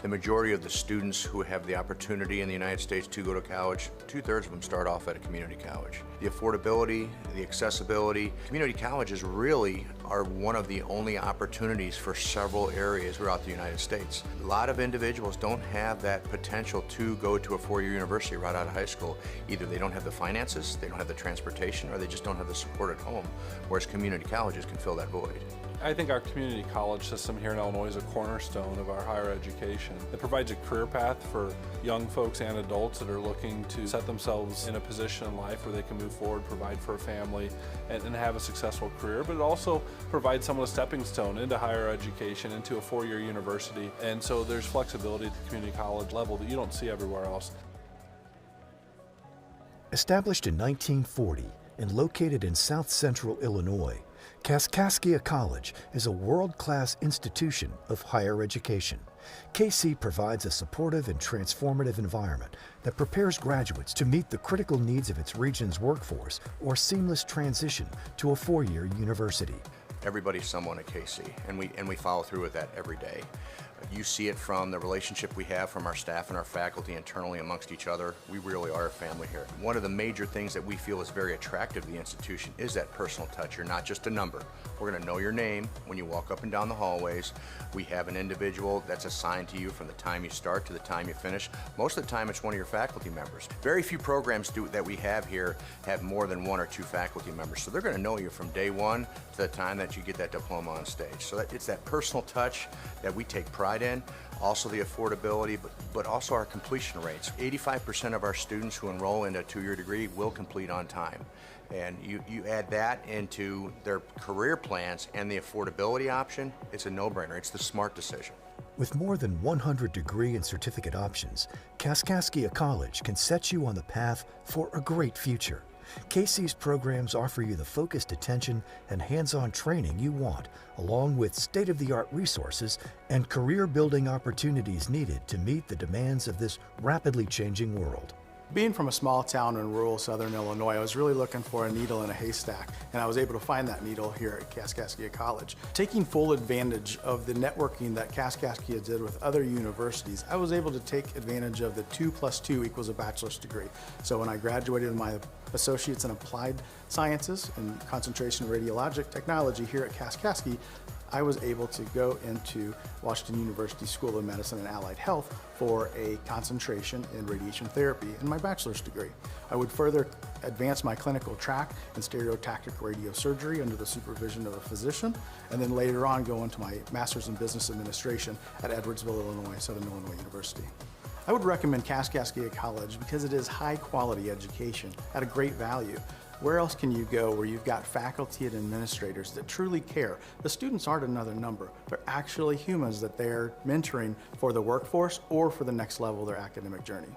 Speaker 6: the majority of the students who have the opportunity in the United States to go to college, 2/3 of them start off at a community college. The affordability, the accessibility, community colleges really are one of the only opportunities for several areas throughout the United States. A lot of individuals don't have that potential to go to a four-year university right out of high school. Either they don't have the finances, they don't have the transportation, or they just don't have the support at home, whereas community colleges can fill that void.
Speaker 7: I think our community college system here in Illinois is a cornerstone of our higher education. It provides a career path for young folks and adults that are looking to set themselves in a position in life where they can move forward, provide for a family, and have a successful career, but it also provides someone a stepping stone into higher education, into a four-year university. And so there's flexibility at the community college level that you don't see everywhere else.
Speaker 5: Established in 1940 and located in South Central Illinois, Kaskaskia College is a world-class institution of higher education. KC provides a supportive and transformative environment that prepares graduates to meet the critical needs of its region's workforce or seamless transition to a four-year university.
Speaker 6: Everybody's someone at KC, and we follow through with that every day. You see it from the relationship we have from our staff and our faculty internally amongst each other. We really are a family here. One of the major things that we feel is very attractive to the institution is that personal touch. You're not just a number. We're going to know your name when you walk up and down the hallways. We have an individual that's assigned to you from the time you start to the time you finish. Most of the time it's one of your faculty members. Very few programs that we have here have more than one or two faculty members. So they're going to know you from day one to the time that you get that diploma on stage. So it's that personal touch that we take pride in. Also the affordability, but also our completion rates. 85% of our students who enroll in a two-year degree will complete on time. And you add that into their career plans and the affordability option, it's a no-brainer. It's the smart decision.
Speaker 5: With more than 100 degree and certificate options, Kaskaskia College can set you on the path for a great future. KC's programs offer you the focused attention and hands-on training you want, along with state-of-the-art resources and career-building opportunities needed to meet the demands of this rapidly changing world.
Speaker 8: Being from a small town in rural southern Illinois, I was really looking for a needle in a haystack, and I was able to find that needle here at Kaskaskia College. Taking full advantage of the networking that Kaskaskia did with other universities, I was able to take advantage of the 2 + 2 = a bachelor's degree. So when I graduated with my associates in applied sciences and concentration in radiologic technology here at Kaskaskia, I was able to go into Washington University School of Medicine and Allied Health for a concentration in radiation therapy in my bachelor's degree. I would further advance my clinical track in stereotactic radiosurgery under the supervision of a physician, and then later on go into my master's in business administration at Edwardsville, Illinois, Southern Illinois University. I would recommend Kaskaskia College because it is high quality education at a great value. Where else can you go where you've got faculty and administrators that truly care? The students aren't another number. They're actually humans that they're mentoring for the workforce or for the next level of their academic journey.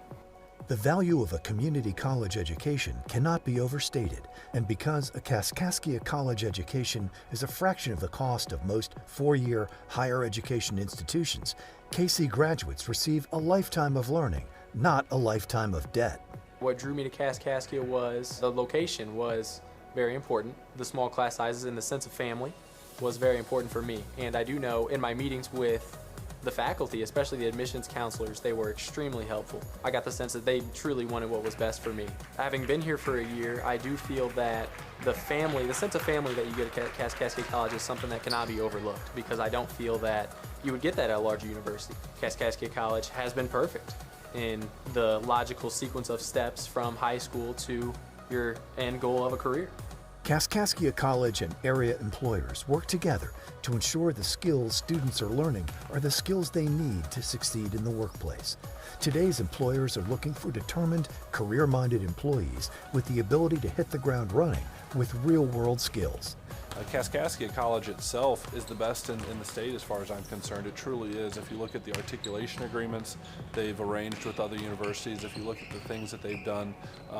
Speaker 5: The value of a community college education cannot be overstated, and because a Kaskaskia college education is a fraction of the cost of most four-year higher education institutions, KC graduates receive a lifetime of learning, not a lifetime of debt.
Speaker 9: What drew me to Kaskaskia was the location was very important. The small class sizes and the sense of family was very important for me. And I do know in my meetings with the faculty, especially the admissions counselors, they were extremely helpful. I got the sense that they truly wanted what was best for me. Having been here for a year, I do feel that the sense of family that you get at Kaskaskia College is something that cannot be overlooked, because I don't feel that you would get that at a larger university. Kaskaskia College has been perfect in the logical sequence of steps from high school to your end goal of a career.
Speaker 5: Kaskaskia College and area employers work together to ensure the skills students are learning are the skills they need to succeed in the workplace. Today's employers are looking for determined, career-minded employees with the ability to hit the ground running with real-world skills.
Speaker 7: Kaskaskia College itself is the best in the state as far as I'm concerned. It truly is. If you look at the articulation agreements they've arranged with other universities, if you look at the things that they've done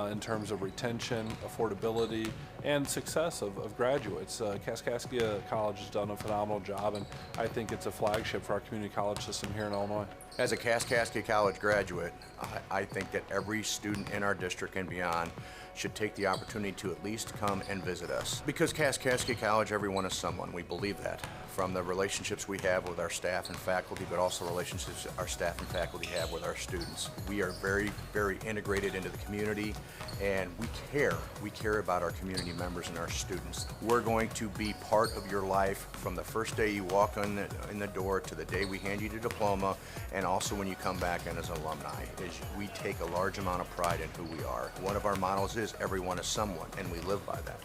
Speaker 7: in terms of retention, affordability, and success of graduates, Kaskaskia College has done a phenomenal job, and I think it's a flagship for our community college system here in Illinois.
Speaker 6: As a Kaskaskia College graduate, I think that every student in our district and beyond should take the opportunity to at least come and visit us. Because Kaskaskia College, everyone is someone. We believe that. From the relationships we have with our staff and faculty, but also relationships our staff and faculty have with our students. We are very, very integrated into the community, and we care. We care about our community members and our students. We're going to be part of your life from the first day you walk in the door to the day we hand you the diploma, and also when you come back in as an alumni. We take a large amount of pride in who we are. One of our models is everyone is someone, and we live by that.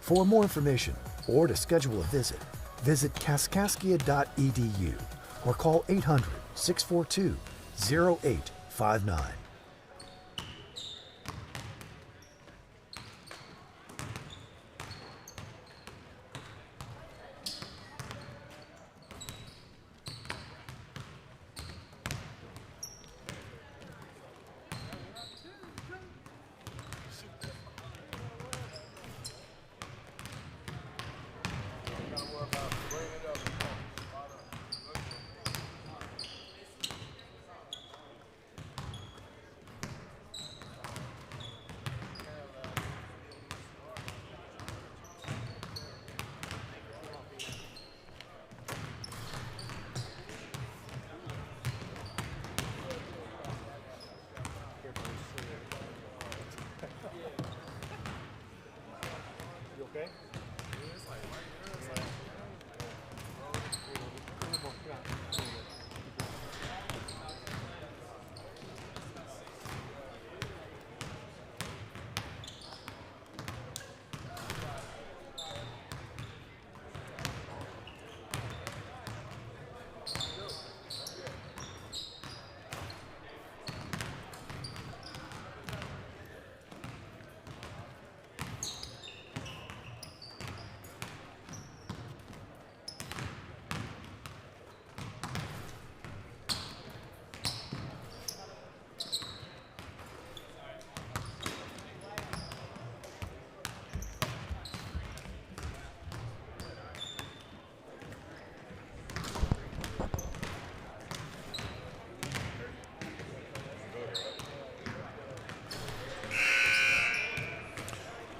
Speaker 5: For more information or to schedule a visit, visit kaskaskia.edu or call 800-642-0859.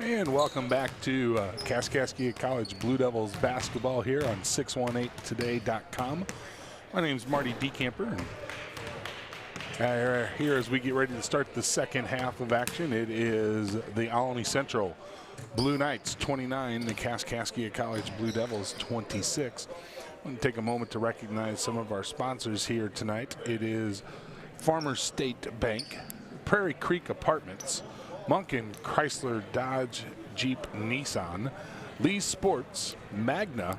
Speaker 1: And welcome back to Kaskaskia College Blue Devils basketball here on 618today.com. My name's Marty DeCamper. And here as we get ready to start the second half of action, it is the Alany Central Blue Knights 29, the Kaskaskia College Blue Devils 26. I'm going to take a moment to recognize some of our sponsors here tonight. It is Farmers State Bank, Prairie Creek Apartments, Munkin Chrysler Dodge Jeep Nissan, Lee's Sports, Magna,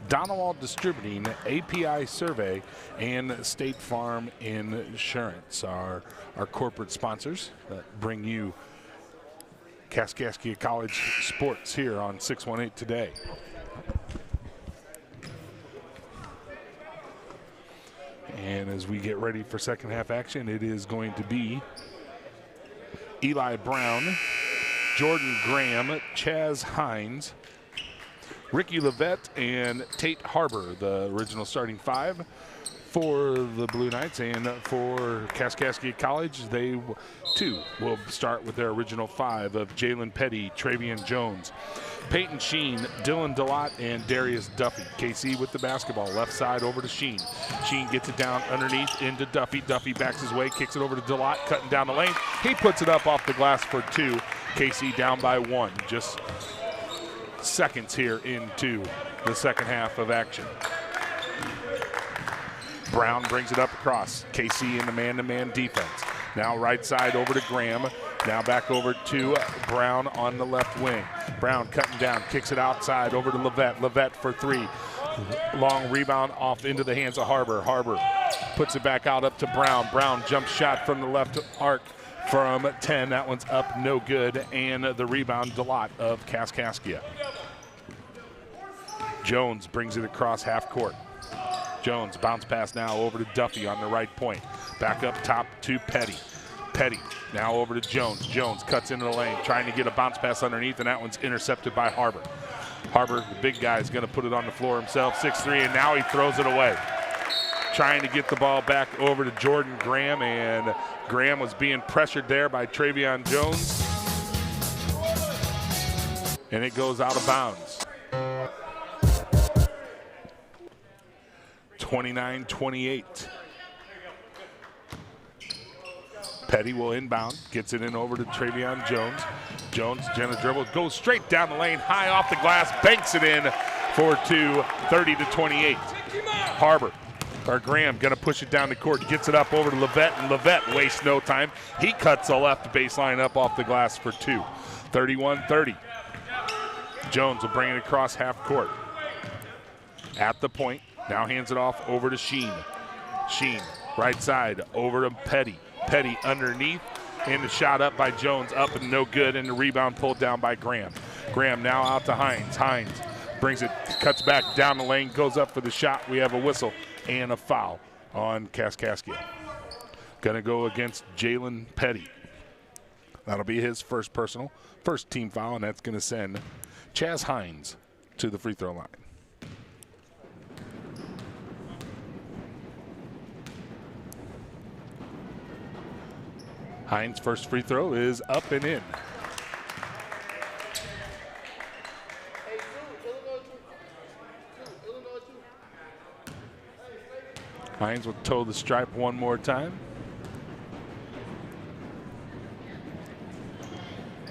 Speaker 1: Donald Distributing, API Survey, and State Farm Insurance are our corporate sponsors that bring you Kaskaskia College sports here on 618 Today. And as we get ready for second half action, it is going to be Eli Brown, Jordan Graham, Chaz Hines, Ricky Levette, and Tate Harbor, the original starting five for the Blue Knights. And for Kaskaskia College, they too will start with their original five of Jalen Petty, Travion Jones, Peyton Sheen, Dylan DeLotte, and Darius Duffy. KC with the basketball, left side over to Sheen. Sheen gets it down underneath into Duffy. Duffy backs his way, kicks it over to DeLotte, cutting down the lane. He puts it up off the glass for two. KC down by one. Just seconds here into the second half of action. Brown brings it up across. KC in the man-to-man defense. Now right side over to Graham. Now back over to Brown on the left wing. Brown cutting down, kicks it outside over to Levette. Levette for three. Long rebound off into the hands of Harbor. Harbor puts it back out up to Brown. Brown jump shot from the left arc from 10. That one's up, no good. And the rebound, DeLotte of Kaskaskia. Jones brings it across half court. Jones bounce pass now over to Duffy on the right point. Back up top to Petty. Petty now over to Jones. Jones cuts into the lane, trying to get a bounce pass underneath, and that one's intercepted by Harbor. Harbor, the big guy, is going to put it on the floor himself, 6'3", and now he throws it away. Trying to get the ball back over to Jordan Graham, and Graham was being pressured there by Travion Jones. And it goes out of bounds. 29-28. Petty will inbound, gets it in over to Travion Jones. Jones, gonna dribble, goes straight down the lane, high off the glass, banks it in for two, 30-28. Harbor, or Graham, gonna push it down the court, gets it up over to Levette, and Levette wastes no time. He cuts the left baseline up off the glass for two, 31-30. Jones will bring it across half court. At the point, now hands it off over to Sheen. Sheen, right side, over to Petty. Petty underneath, and the shot up by Jones, up and no good, and the rebound pulled down by Graham. Graham now out to Hines. Hines brings it, cuts back down the lane, goes up for the shot. We have a whistle and a foul on Kaskaskia. Gonna go against Jalen Petty. That'll be his first personal, first team foul, and that's gonna send Chaz Hines to the free throw line. Hines' first free throw is up and in. Hines will toe the stripe one more time.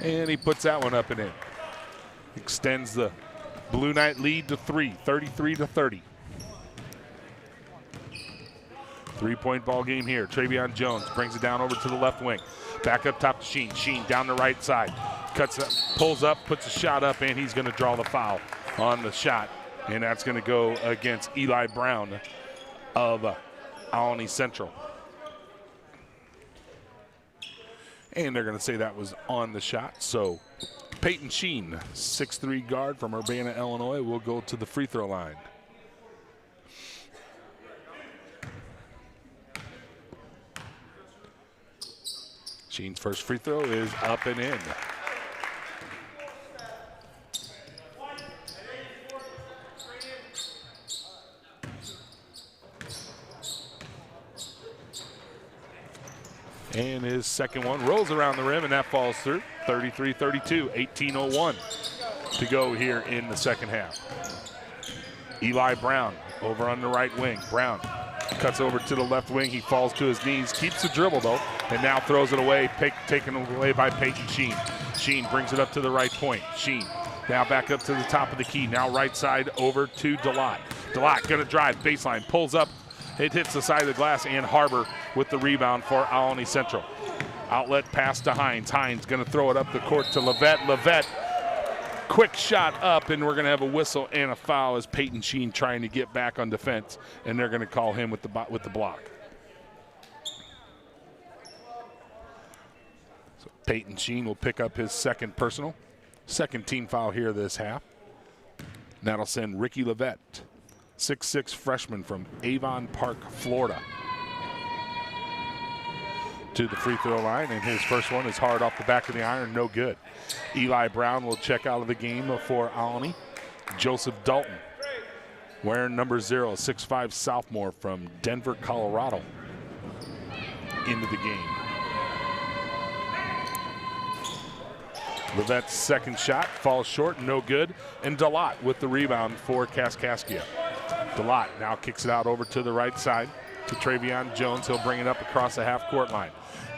Speaker 1: And he puts that one up and in. Extends the Blue Knight lead to three, 33-30. Three-point ball game here. Travion Jones brings it down over to the left wing. Back up top to Sheen. Sheen down the right side. Cuts up, pulls up, puts a shot up, and he's going to draw the foul on the shot. And that's going to go against Eli Brown of Alany Central. And they're going to say that was on the shot. So Peyton Sheen, 6'3" guard from Urbana, Illinois, will go to the free throw line. Sheen's first free throw is up and in. And his second one rolls around the rim, and that falls through. 33-32, 18:01 to go here in the second half. Eli Brown over on the right wing. Brown cuts over to the left wing. He falls to his knees, keeps the dribble though, and now throws it away, taken away by Peyton Sheen. Sheen brings it up to the right point. Sheen now back up to the top of the key. Now right side over to DeLotte. DeLotte gonna drive baseline, pulls up. It hits the side of the glass, and Harbor with the rebound for Alany Central. Outlet pass to Hines. Hines gonna throw it up the court to Levette. Levette, quick shot up, and we're gonna have a whistle and a foul as Peyton Sheen trying to get back on defense, and they're gonna call him with the block. So Peyton Sheen will pick up his second personal, second team foul here this half. And that'll send Ricky Levette, 6'6" freshman from Avon Park, Florida, to the free throw line, and his first one is hard off the back of the iron, no good. Eli Brown will check out of the game for Alny. Joseph Dalton, wearing number 0, 6'5" sophomore from Denver, Colorado, into the game. Levette's second shot falls short, no good, and Dalot with the rebound for Kaskaskia. Dalot now kicks it out over to the right side to Travion Jones. He'll bring it up across the half-court line.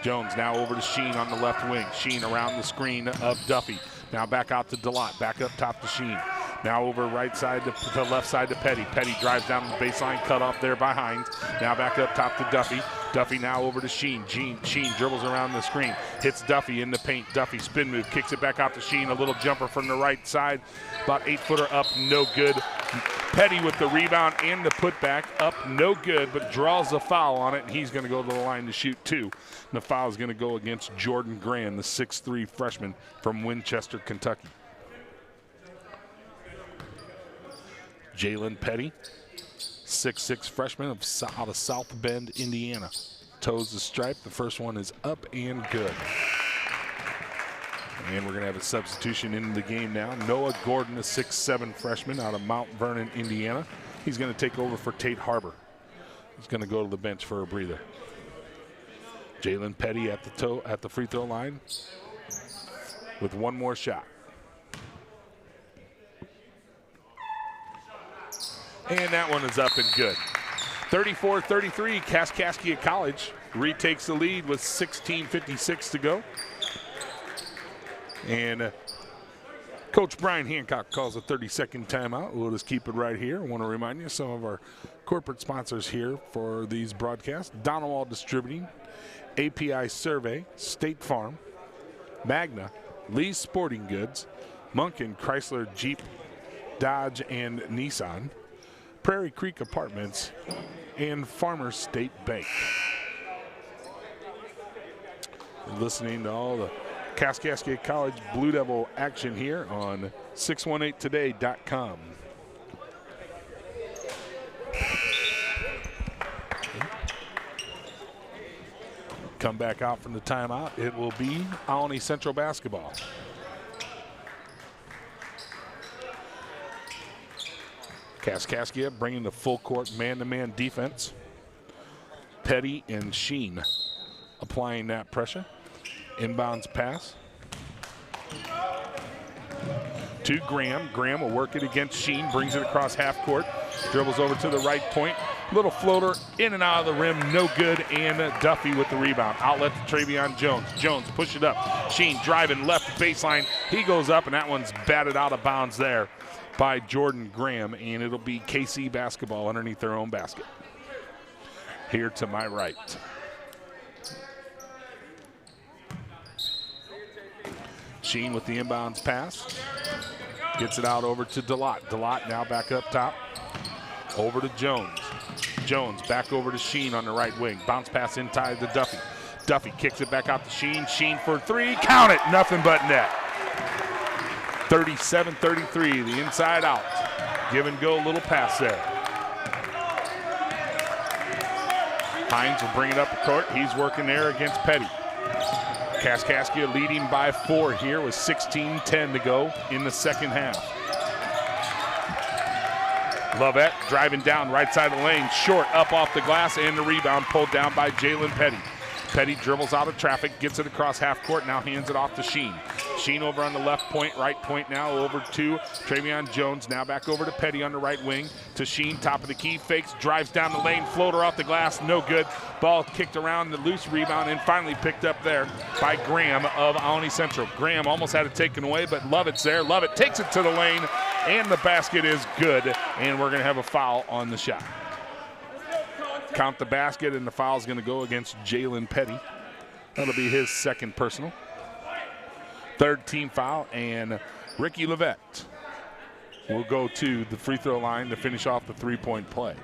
Speaker 1: Jones now over to Sheen on the left wing. Sheen around the screen of Duffy. Now back out to Dalot, back up top to Sheen. Now over right side to left side to Petty. Petty drives down the baseline, cut off there by Hines. Now back up top to Duffy. Duffy now over to Sheen. Sheen dribbles around the screen, hits Duffy in the paint. Duffy spin move, kicks it back out to Sheen. A little jumper from the right side, about 8-footer up, no good. Petty with the rebound and the putback up, no good, but draws a foul on it, and he's going to go to the line to shoot 2. And the foul is going to go against Jordan Graham, the 6'3" freshman from Winchester, Kentucky. Jalen Petty, 6'6" freshman out of South Bend, Indiana. Toes the stripe. The first one is up and good. And we're going to have a substitution in the game now. Noah Gordon, a 6'7" freshman out of Mount Vernon, Indiana. He's going to take over for Tate Harbor. He's going to go to the bench for a breather. Jalen Petty at the free throw line with one more shot. And that one is up and good. 34-33, Kaskaskia College retakes the lead with 16:56 to go. And Coach Brian Hancock calls a 30-second timeout. We'll just keep it right here. I want to remind you some of our corporate sponsors here for these broadcasts. Donald Distributing, API Survey, State Farm, Magna, Lee's Sporting Goods, Munkin Chrysler, Jeep, Dodge, and Nissan, Prairie Creek Apartments, and Farmers State Bank. You're listening to all the Kaskaskia College Blue Devil action here on 618today.com. Come back out from the timeout. It will be Alny Central basketball. Kaskaskia bringing the full court man-to-man defense. Petty and Sheen applying that pressure. Inbounds pass to Graham. Graham will work it against Sheen, brings it across half court, dribbles over to the right point. Little floater in and out of the rim, no good, and Duffy with the rebound. Outlet to Travion Jones. Jones push it up. Sheen driving left baseline. He goes up, and that one's batted out of bounds there by Jordan Graham, and it'll be KC basketball underneath their own basket. Here to my right. Sheen with the inbounds pass. Gets it out over to Dalot. Dalot now back up top. Over to Jones. Jones back over to Sheen on the right wing. Bounce pass inside to Duffy. Duffy kicks it back out to Sheen. Sheen for 3. Count it. Nothing but net. 37-33, the inside out. Give and go, little pass there. Hines will bring it up the court. He's working there against Petty. Kaskaskia leading by 4 here with 16:10 to go in the second half. Lovett driving down right side of the lane, short up off the glass, and the rebound pulled down by Jalen Petty. Petty dribbles out of traffic, gets it across half court, now hands it off to Sheen. Sheen over on the left point, right point now over to Travion Jones. Now back over to Petty on the right wing to Sheen, top of the key, fakes, drives down the lane, floater off the glass, no good. Ball kicked around, the loose rebound, and finally picked up there by Graham of Alny Central. Graham almost had it taken away, but Lovett's there. Lovett takes it to the lane, and the basket is good, and we're going to have a foul on the shot. Count the basket, and the foul is going to go against Jalen Petty. That'll be his second personal. Third team foul, and Ricky Levette will go to the free throw line to finish off the three-point play.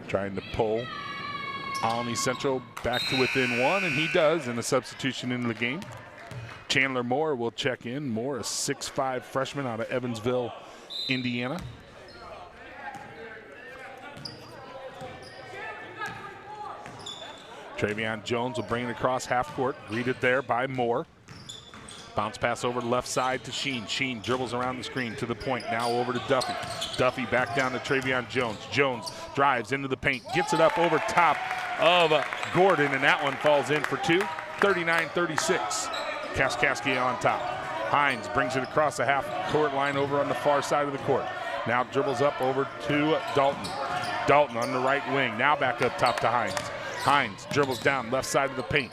Speaker 1: Trying to pull Alny Central back to within 1, and he does, and a substitution into the game. Chandler Moore will check in. Moore, a 6'5" freshman out of Evansville, Indiana. Travion Jones will bring it across half court, greeted there by Moore. Bounce pass over the left side to Sheen. Sheen dribbles around the screen to the point. Now over to Duffy. Duffy back down to Travion Jones. Jones drives into the paint, gets it up over top of Gordon, and that one falls in for two. 39-36. Kaskaskia on top. Hines brings it across the half court line over on the far side of the court. Now dribbles up over to Dalton. Dalton on the right wing. Now back up top to Hines. Hines dribbles down left side of the paint.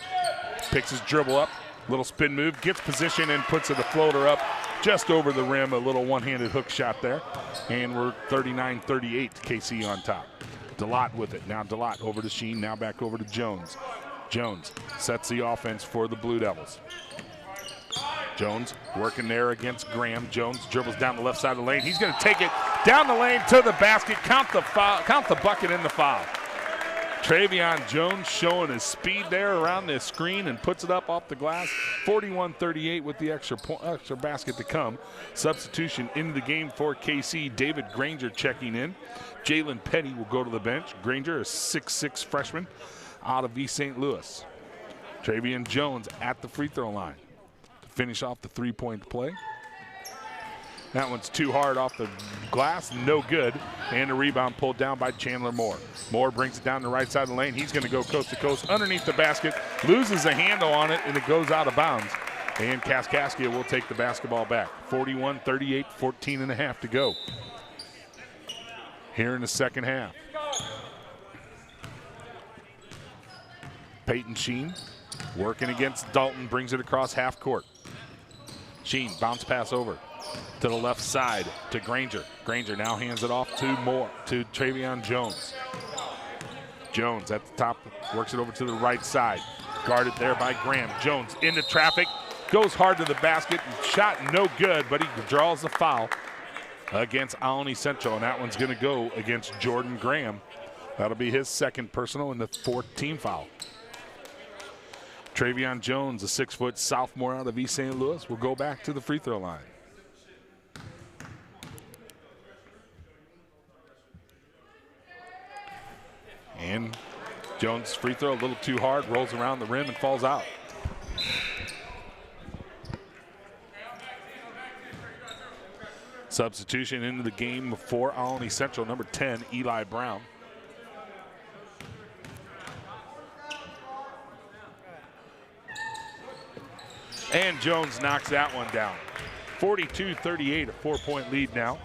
Speaker 1: Picks his dribble up. Little spin move, gets position and puts the floater up just over the rim. A little one-handed hook shot there. And we're 39-38, KC on top. DeLotte with it. Now DeLotte over to Sheen, now back over to Jones. Jones sets the offense for the Blue Devils. Jones working there against Graham. Jones dribbles down the left side of the lane. He's going to take it down the lane to the basket. Count the foul, count the bucket in the foul. Travion Jones showing his speed there around this screen and puts it up off the glass. 41-38 with the extra basket to come. Substitution into the game for KC. David Granger checking in. Jalen Petty will go to the bench. Granger, a 6'6" freshman out of East St. Louis. Travion Jones at the free throw line to finish off the three-point play. That one's too hard off the glass, no good. And a rebound pulled down by Chandler Moore. Moore brings it down the right side of the lane. He's going to go coast to coast underneath the basket, loses a handle on it, and it goes out of bounds. And Kaskaskia will take the basketball back. 41-38, 14 and a half to go here in the second half. Peyton Sheen working against Dalton, brings it across half court. Sheen, bounce pass over to the left side to Granger. Granger now hands it off to Moore, to Travion Jones. Jones at the top, works it over to the right side. Guarded there by Graham. Jones into traffic, goes hard to the basket, and shot no good, but he draws the foul against Alany Central, and that one's gonna go against Jordan Graham. That'll be his second personal and the fourth team foul. Travion Jones, a 6-foot sophomore out of East St. Louis, will go back to the free throw line. And Jones' free throw a little too hard, rolls around the rim and falls out. Substitution into the game for Alany Central, number 10, Eli Brown. And Jones knocks that one down. 42-38, a 4-point lead now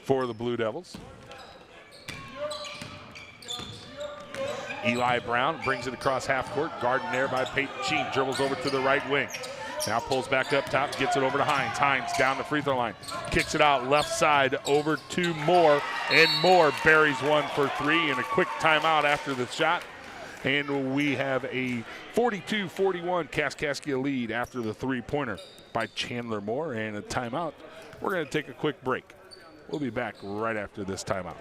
Speaker 1: for the Blue Devils. Eli Brown brings it across half court, guarded there by Peyton Sheen, dribbles over to the right wing. Now pulls back up top, gets it over to Hines. Hines down the free throw line, kicks it out left side over to Moore, and Moore buries one for three, and a quick timeout after the shot. And we have a 42-41 Kaskaskia lead after the three-pointer by Chandler Moore, and a timeout. We're going to take a quick break. We'll be back right after this timeout.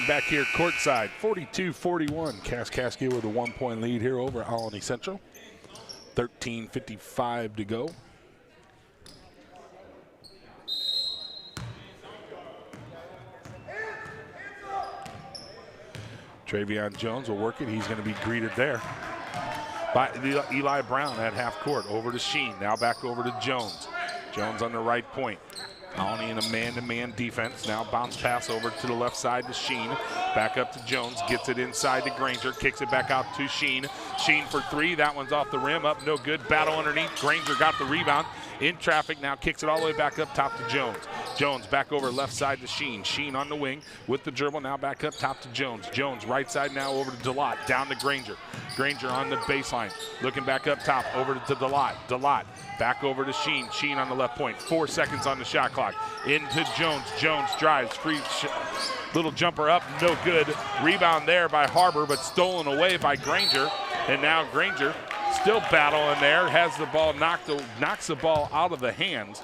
Speaker 1: Back here courtside, 42-41. Kaskaskia with a 1-point lead here over Alany Central. 13:55 to go. Travion Jones will work it. He's going to be greeted there by Eli Brown at half court. Over to Sheen. Now back over to Jones. Jones on the right point. Alney in a man-to-man defense. Now bounce pass over to the left side to Sheen. Back up to Jones. Gets it inside to Granger. Kicks it back out to Sheen. Sheen for three. That one's off the rim. Up, no good. Battle underneath. Granger got the rebound. In traffic now. Kicks it all the way back up top to Jones. Jones back over left side to Sheen. Sheen on the wing with the dribble. Now back up top to Jones. Jones right side now over to Delott. Down to Granger. Granger on the baseline. Looking back up top over to Delott. Delott back over to Sheen. Sheen on the left point. 4 seconds on the shot clock. Into Jones. Jones drives. Free little jumper up. No good. Rebound there by Harbor, but stolen away by Granger. And now Granger still battling there. Has the ball knocks the ball out of the hands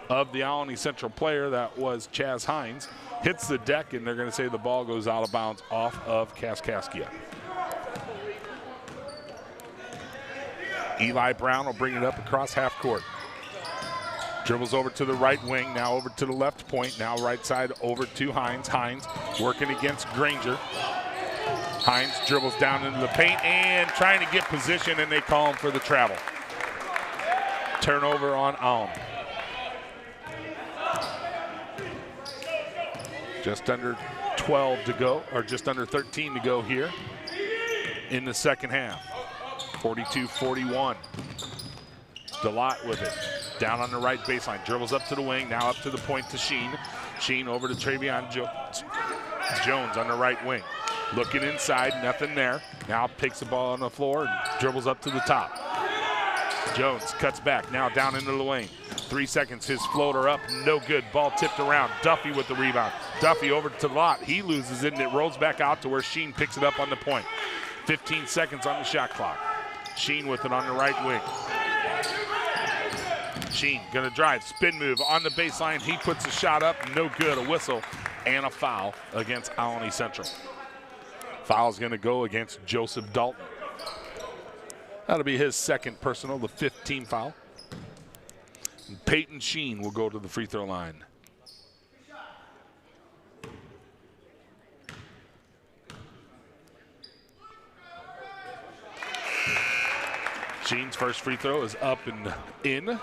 Speaker 1: of the Alney Central player. That was Chaz Hines. Hits the deck, and they're going to say the ball goes out of bounds off of Kaskaskia. Eli Brown will bring it up across half court. Dribbles over to the right wing, now over to the left point, now right side over to Hines. Hines working against Granger. Hines dribbles down into the paint and trying to get position, and they call him for the travel. Turnover on Alm. Just under 12 to go, or just under 13 to go here in the second half. 42-41. Delott with it. Down on the right baseline. Dribbles up to the wing. Now up to the point to Sheen. Sheen over to Travion Jones on the right wing. Looking inside. Nothing there. Now picks the ball on the floor and dribbles up to the top. Jones cuts back. Now down into the lane. 3 seconds. His floater up. No good. Ball tipped around. Duffy with the rebound. Duffy over to Delott. He loses it and it rolls back out to where Sheen picks it up on the point. 15 seconds on the shot clock. Sheen with it on the right wing. Sheen gonna drive, spin move on the baseline. He puts a shot up, no good. A whistle and a foul against Alney Central. Foul's gonna go against Joseph Dalton. That'll be his second personal, the 5th team foul. And Peyton Sheen will go to the free throw line. Sheen's first free throw is up and in.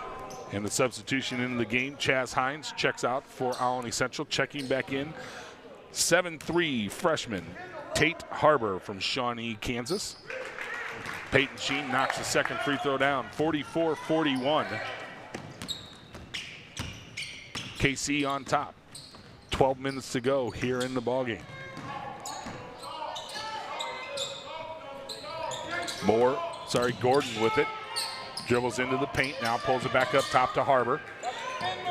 Speaker 1: And the substitution into the game, Chaz Hines checks out for Alney Central. Checking back in, 7'3" freshman Tate Harbor from Shawnee, Kansas. Peyton Sheen knocks the second free throw down, 44-41. KC on top. 12 minutes to go here in the ballgame. Gordon with it. Dribbles into the paint, now pulls it back up top to Harbor.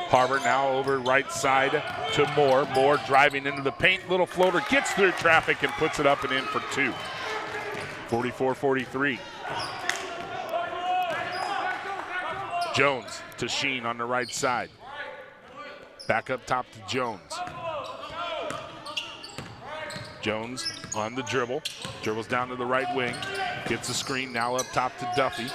Speaker 1: Harbor now over right side to Moore. Moore driving into the paint, little floater, gets through traffic and puts it up and in for 2. 44-43. Jones to Sheen on the right side. Back up top to Jones. Jones on the dribble. Dribbles down to the right wing. Gets the screen, now up top to Duffy.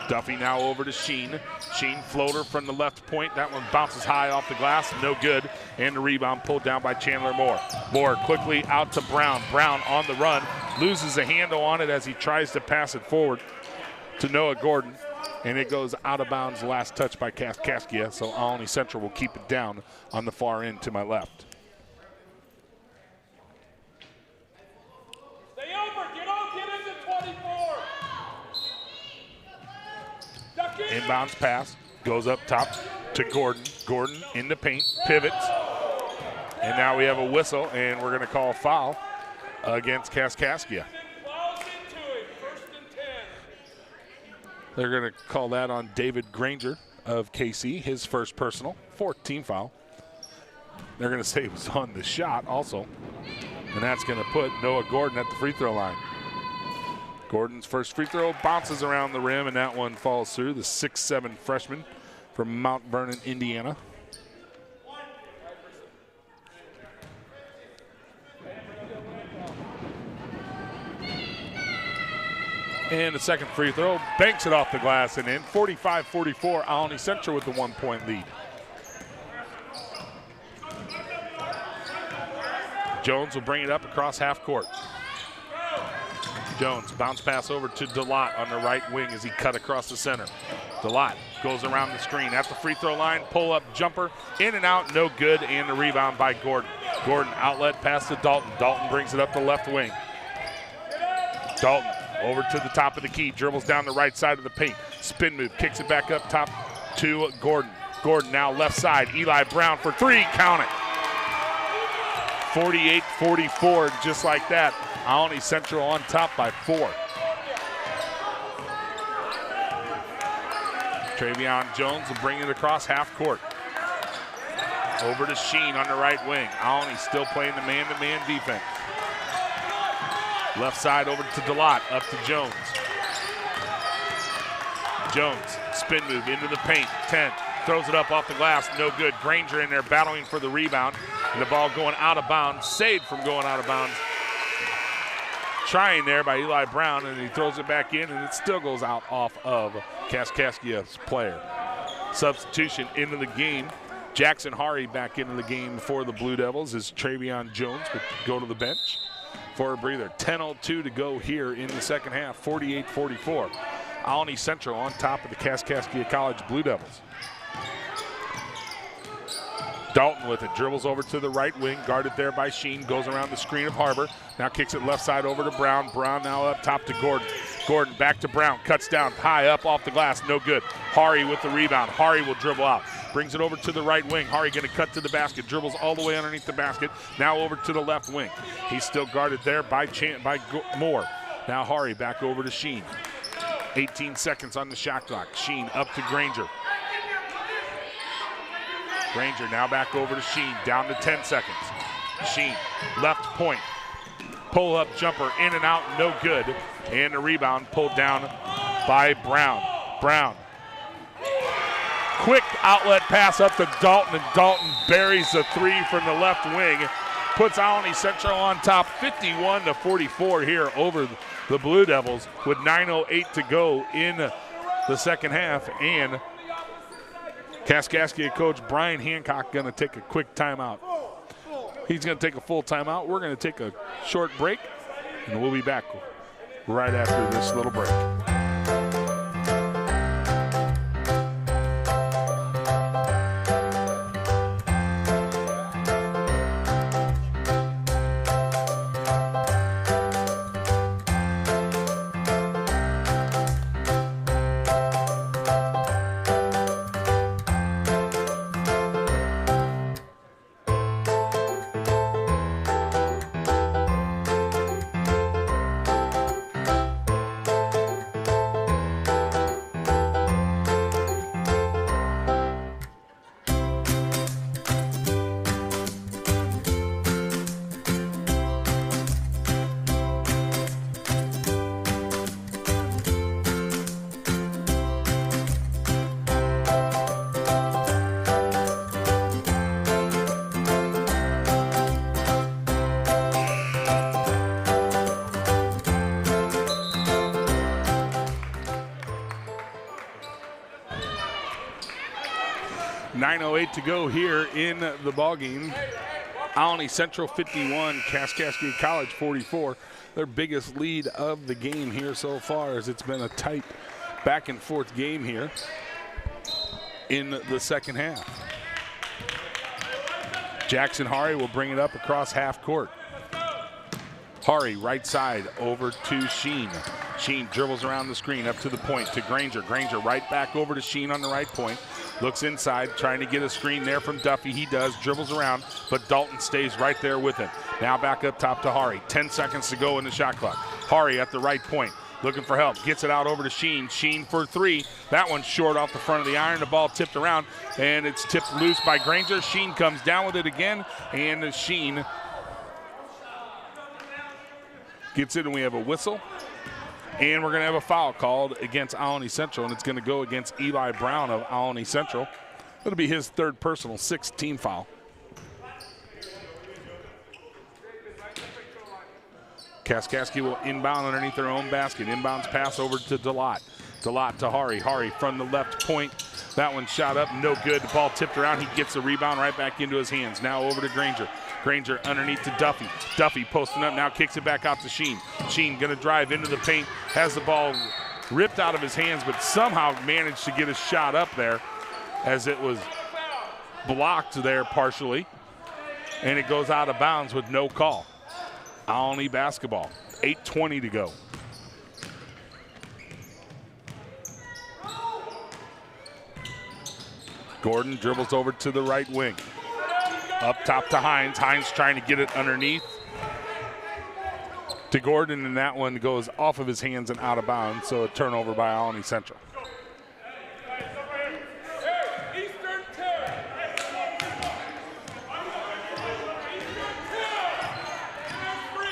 Speaker 1: Duffy now over to Sheen. Sheen floater from the left point. That one bounces high off the glass, no good. And the rebound pulled down by Chandler Moore. Moore quickly out to Brown. Brown on the run, loses a handle on it as he tries to pass it forward to Noah Gordon. And it goes out of bounds, last touch by Kaskaskia. So Alney Central will keep it down on the far end to my left.
Speaker 4: Stay over, get into 24.
Speaker 1: Inbounds pass, goes up top to Gordon. Gordon in the paint, pivots. And now we have a whistle, and we're going to call a foul against Kaskaskia. They're going to call that on David Granger of KC, his first personal, 4th team foul. They're going to say it was on the shot also. And that's going to put Noah Gordon at the free throw line. Gordon's first free throw bounces around the rim, and that one falls through. The 6'7" freshman from Mount Vernon, Indiana. And the second free throw, banks it off the glass and in. 45-44, Alney Central with the 1-point lead. Jones will bring it up across half court. Jones, bounce pass over to DeLotte on the right wing as he cut across the center. DeLotte goes around the screen at the free throw line, pull-up jumper, in and out, no good, and the rebound by Gordon. Gordon, outlet pass to Dalton. Dalton brings it up the left wing. Dalton over to the top of the key, dribbles down the right side of the paint. Spin move, kicks it back up top to Gordon. Gordon now left side, Eli Brown for three, count it. 48-44, just like that. Alny Central on top by 4. Travion Jones will bring it across half court. Over to Sheen on the right wing. Alny still playing the man-to-man defense. Left side over to DeLotte, up to Jones. Jones, spin move into the paint, 10. Throws it up off the glass, no good. Granger in there battling for the rebound. And the ball going out of bounds, saved from going out of bounds. Trying there by Eli Brown, and he throws it back in, and it still goes out off of Kaskaskia's player. Substitution into the game. Jackson Hari back into the game for the Blue Devils as Travion Jones would go to the bench for a breather. 10:02 to go here in the second half, 48-44. Alny Central on top of the Kaskaskia College Blue Devils. Dalton with it, dribbles over to the right wing, guarded there by Sheen, goes around the screen of Harbor, now kicks it left side over to Brown. Brown now up top to Gordon. Gordon back to Brown, cuts down, high up off the glass, no good. Hari with the rebound. Hari will dribble out, brings it over to the right wing. Hari gonna cut to the basket, dribbles all the way underneath the basket, now over to the left wing. He's still guarded there by Moore. Now Hari back over to Sheen. 18 seconds on the shot clock. Sheen up to Granger. Granger now back over to Sheen, down to 10 seconds. Sheen, left point. Pull-up jumper, in and out, no good. And the rebound pulled down by Brown. Brown. Quick outlet pass up to Dalton, and Dalton buries the three from the left wing. Puts Alny Central on top, 51-44 here over the Blue Devils with 9:08 to go in the second half. And Kaskaskia coach Brian Hancock going to take a quick timeout. He's going to take a full timeout. We're going to take a short break, and we'll be back right after this little break. .08 to go here in the ballgame. Alny Central 51, Kaskaskia College 44. Their biggest lead of the game here so far, as it's been a tight back and forth game here in the second half. Jackson Hari will bring it up across half court. Hari right side over to Sheen. Sheen dribbles around the screen up to the point to Granger. Granger right back over to Sheen on the right point. Looks inside, trying to get a screen there from Duffy. He does, dribbles around, but Dalton stays right there with him. Now back up top to Hari. 10 seconds to go in the shot clock. Hari at the right point, looking for help. Gets it out over to Sheen. Sheen for three. That one's short off the front of the iron. The ball tipped around, and it's tipped loose by Granger. Sheen comes down with it again, and Sheen gets it, and we have a whistle. And we're going to have a foul called against Alny Central, and it's going to go against Eli Brown of Alny Central. It'll be his third personal, 6th team foul. Kaskaskia will inbound underneath their own basket. Inbounds pass over to DeLotte. Delot to Hari. Hari from the left point. That one shot up, no good. The ball tipped around. He gets the rebound right back into his hands. Now over to Granger. Granger underneath to Duffy. Duffy posting up, now kicks it back out to Sheen. Sheen gonna drive into the paint, has the ball ripped out of his hands, but somehow managed to get a shot up there as it was blocked there partially. And it goes out of bounds with no call. Alny basketball, 8:20 to go. Gordon dribbles over to the right wing. Up top to Hines. Hines trying to get it underneath to Gordon, and that one goes off of his hands and out of bounds, so a turnover by Alny Central.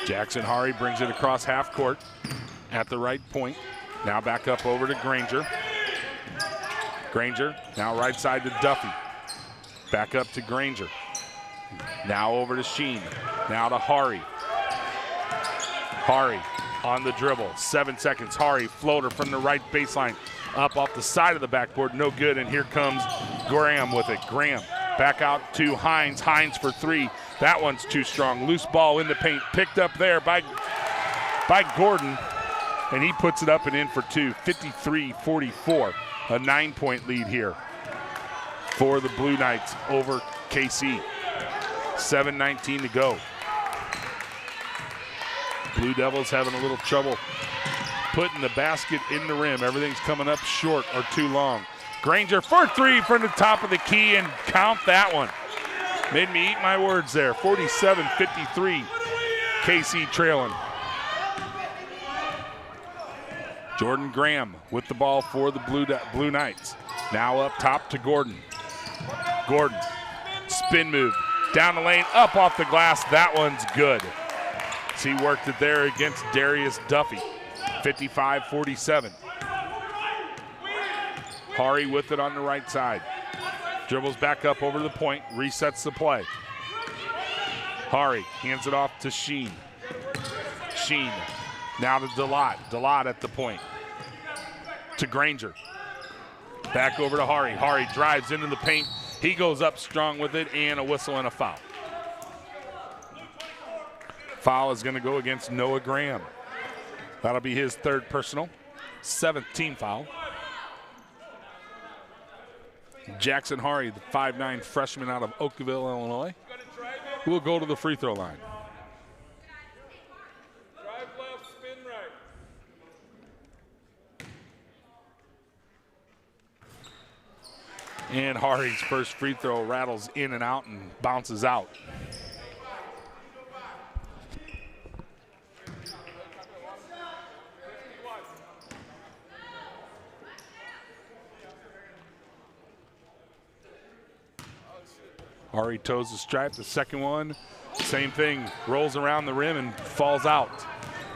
Speaker 1: Jackson Hari brings it across half court at the right point. Now back up over to Granger. Granger now right side to Duffy. Back up to Granger. Now over to Sheen. Now to Hari. Hari on the dribble. 7 seconds. Hari floater from the right baseline. Up off the side of the backboard. No good. And here comes Graham with it. Graham back out to Hines. Hines for three. That one's too strong. Loose ball in the paint. Picked up there by Gordon. And he puts it up and in for two. 53-44. A 9-point lead here for the Blue Knights over KC. 7:19 to go. Blue Devils having a little trouble putting the basket in the rim. Everything's coming up short or too long. Granger for three from the top of the key, and count that one. Made me eat my words there. 47-53, KC trailing. Jordan Graham with the ball for the Blue Knights. Now up top to Gordon. Gordon, spin move, down the lane, up off the glass. That one's good. So he worked it there against Darius Duffy. 55-47. Hari with it on the right side. Dribbles back up over the point, resets the play. Hari hands it off to Sheen. Sheen now to Delot. Delot at the point. To Granger. Back over to Hari. Hari drives into the paint. He goes up strong with it, and a whistle and a foul. Foul is going to go against Noah Graham. That'll be his third personal. 7th team foul. Jackson Hari, the 5'9" freshman out of Oakville, Illinois, will go to the free throw line.
Speaker 4: Drive left, spin right.
Speaker 1: And Hari's first free throw rattles in and out and bounces out. Hari toes the stripe, the second one, same thing, rolls around the rim and falls out.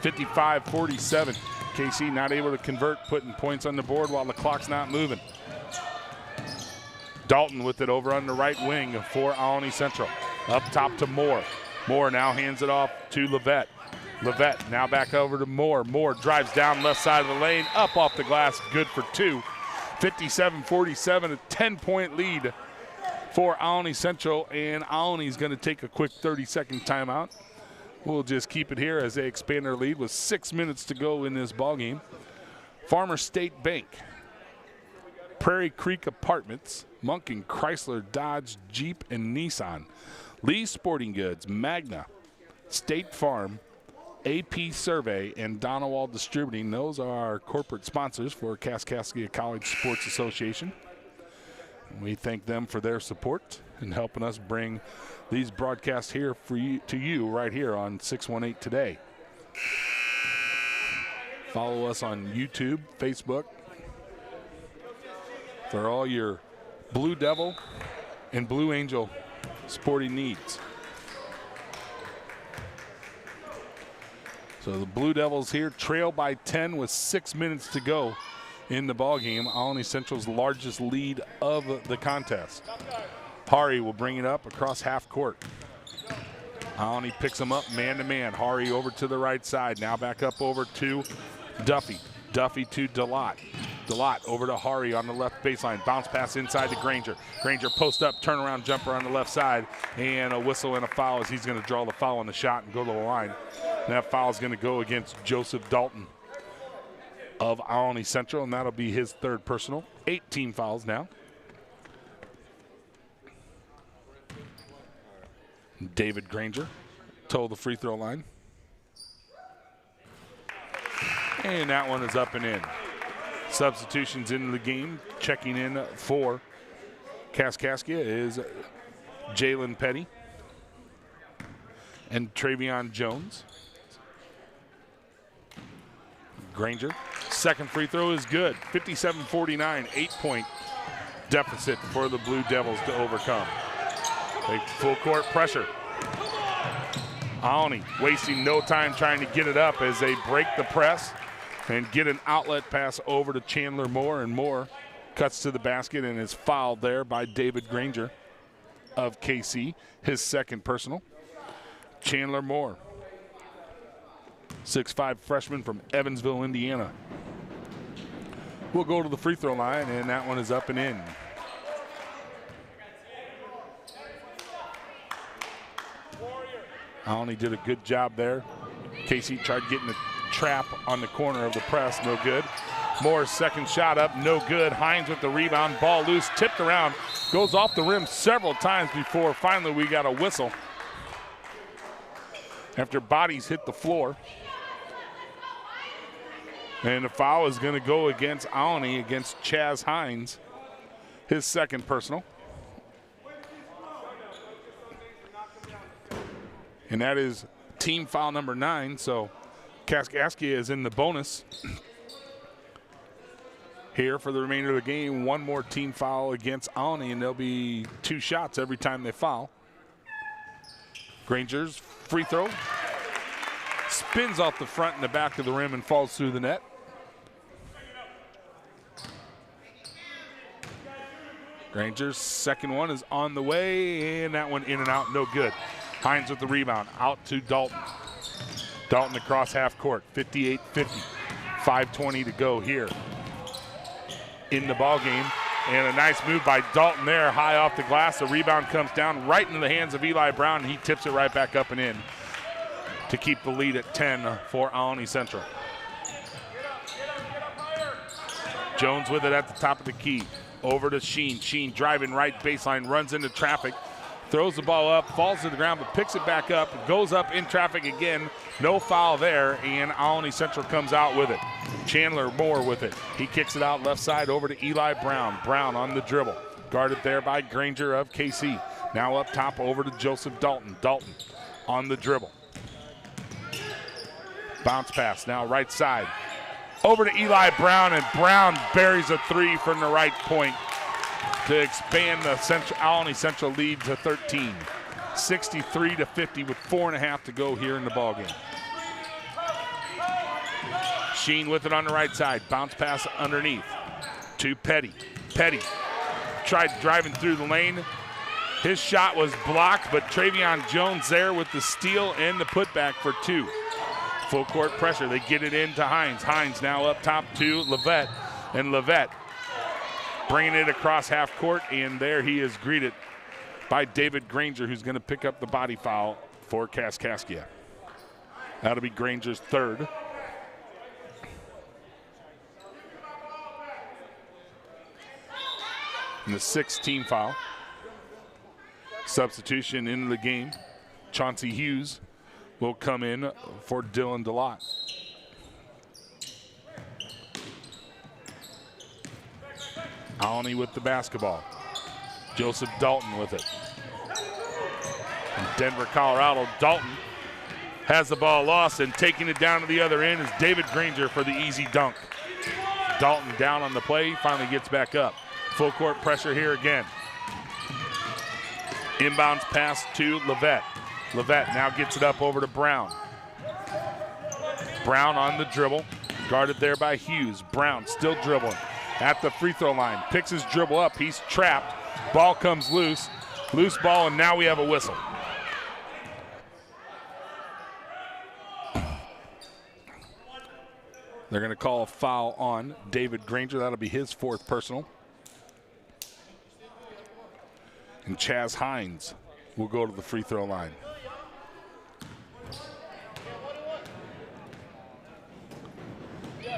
Speaker 1: 55-47, KC not able to convert, putting points on the board while the clock's not moving. Dalton with it over on the right wing for Alny Central. Up top to Moore. Moore now hands it off to Levette. Levette now back over to Moore. Moore drives down left side of the lane, up off the glass, good for two. 57-47, a 10-point lead for Alny Central, and Alny's going to take a quick 30-second timeout. We'll just keep it here as they expand their lead with 6 minutes to go in this ballgame. Farmer State Bank, Prairie Creek Apartments, Munkin Chrysler, Dodge, Jeep, and Nissan, Lee Sporting Goods, Magna, State Farm, AP Survey, and Donowald Distributing. Those are our corporate sponsors for Kaskaskia College Sports Association. We thank them for their support and helping us bring these broadcasts here for you, to you right here on 618 Today. Follow us on YouTube, Facebook for all your Blue Devil and Blue Angel sporting needs. So the Blue Devils here trail by 10 with 6 minutes to go in the ballgame. Alny Central's largest lead of the contest. Hari will bring it up across half court. Alny picks him up man to man. Hari over to the right side. Now back up over to Duffy. Duffy to Delot. DeLotte over to Hari on the left baseline. Bounce pass inside to Granger. Granger post up, turnaround jumper on the left side, and a whistle and a foul as he's going to draw the foul on the shot and go to the line. And that foul is going to go against Joseph Dalton of Alny Central, and that'll be his third personal. 8 team fouls now. David Granger toe the free throw line. And that one is up and in. Substitutions into the game. Checking in for Kaskaskia is Jalen Petty and Travion Jones. Granger, second free throw is good. 57-49, 8-point deficit for the Blue Devils to overcome. Big full court pressure. Alny wasting no time trying to get it up as they break the press and get an outlet pass over to Chandler Moore, and Moore cuts to the basket and is fouled there by David Granger of KC, his second personal. Chandler Moore, 6'5" freshman from Evansville, Indiana. We'll go to the free throw line, and that one is up and in. Alny did a good job there. KC tried getting the trap on the corner of the press, no good. Moore's second shot up, no good. Hines with the rebound, ball loose, tipped around, goes off the rim several times before finally we got a whistle after bodies hit the floor. And the foul is going to go against Alny, against Chaz Hines, his second personal. And that is team foul number 9, so Kaskaskia is in the bonus here for the remainder of the game. One more team foul against Alny, and there'll be 2 shots every time they foul. Granger's free throw spins off the front and the back of the rim and falls through the net. Granger's second one is on the way, and that one in and out, no good. Hines with the rebound, out to Dalton. Dalton across half court, 58-50. 5:20 to go here in the ball game. And a nice move by Dalton there, high off the glass. The rebound comes down right into the hands of Eli Brown, and he tips it right back up and in to keep the lead at 10 for Alny Central. Jones with it at the top of the key. Over to Sheen. Sheen driving right baseline, runs into traffic, throws the ball up, falls to the ground, but picks it back up, goes up in traffic again. No foul there, and Alny Central comes out with it. Chandler Moore with it. He kicks it out left side over to Eli Brown. Brown on the dribble. Guarded there by Granger of KC. Now up top over to Joseph Dalton. Dalton on the dribble. Bounce pass now right side. Over to Eli Brown, and Brown buries a 3 from the right point to expand the Alny Central lead to 13. 63-50 with 4.5 to go here in the ballgame. Sheen with it on the right side. Bounce pass underneath to Petty. Petty tried driving through the lane. His shot was blocked, but Travion Jones there with the steal and the putback for 2. Full court pressure. They get it into Hines. Hines now up top to Levette. And Levette bringing it across half court, and there he is greeted by David Granger, who's going to pick up the body foul for Kaskaskia. That'll be Granger's third. And the 6th team foul. Substitution into the game. Chauncey Hughes will come in for Dylan DeLotte. Alny with the basketball. Joseph Dalton with it. From Denver, Colorado, Dalton has the ball lost, and taking it down to the other end is David Granger for the easy dunk. Dalton down on the play, finally gets back up. Full court pressure here again. Inbounds pass to Levette. Levette now gets it up over to Brown. Brown on the dribble, guarded there by Hughes. Brown still dribbling at the free throw line. Picks his dribble up, he's trapped. Ball comes loose. Loose ball, and now we have a whistle. They're going to call a foul on David Granger. That'll be his 4th personal. And Chaz Hines will go to the free throw line.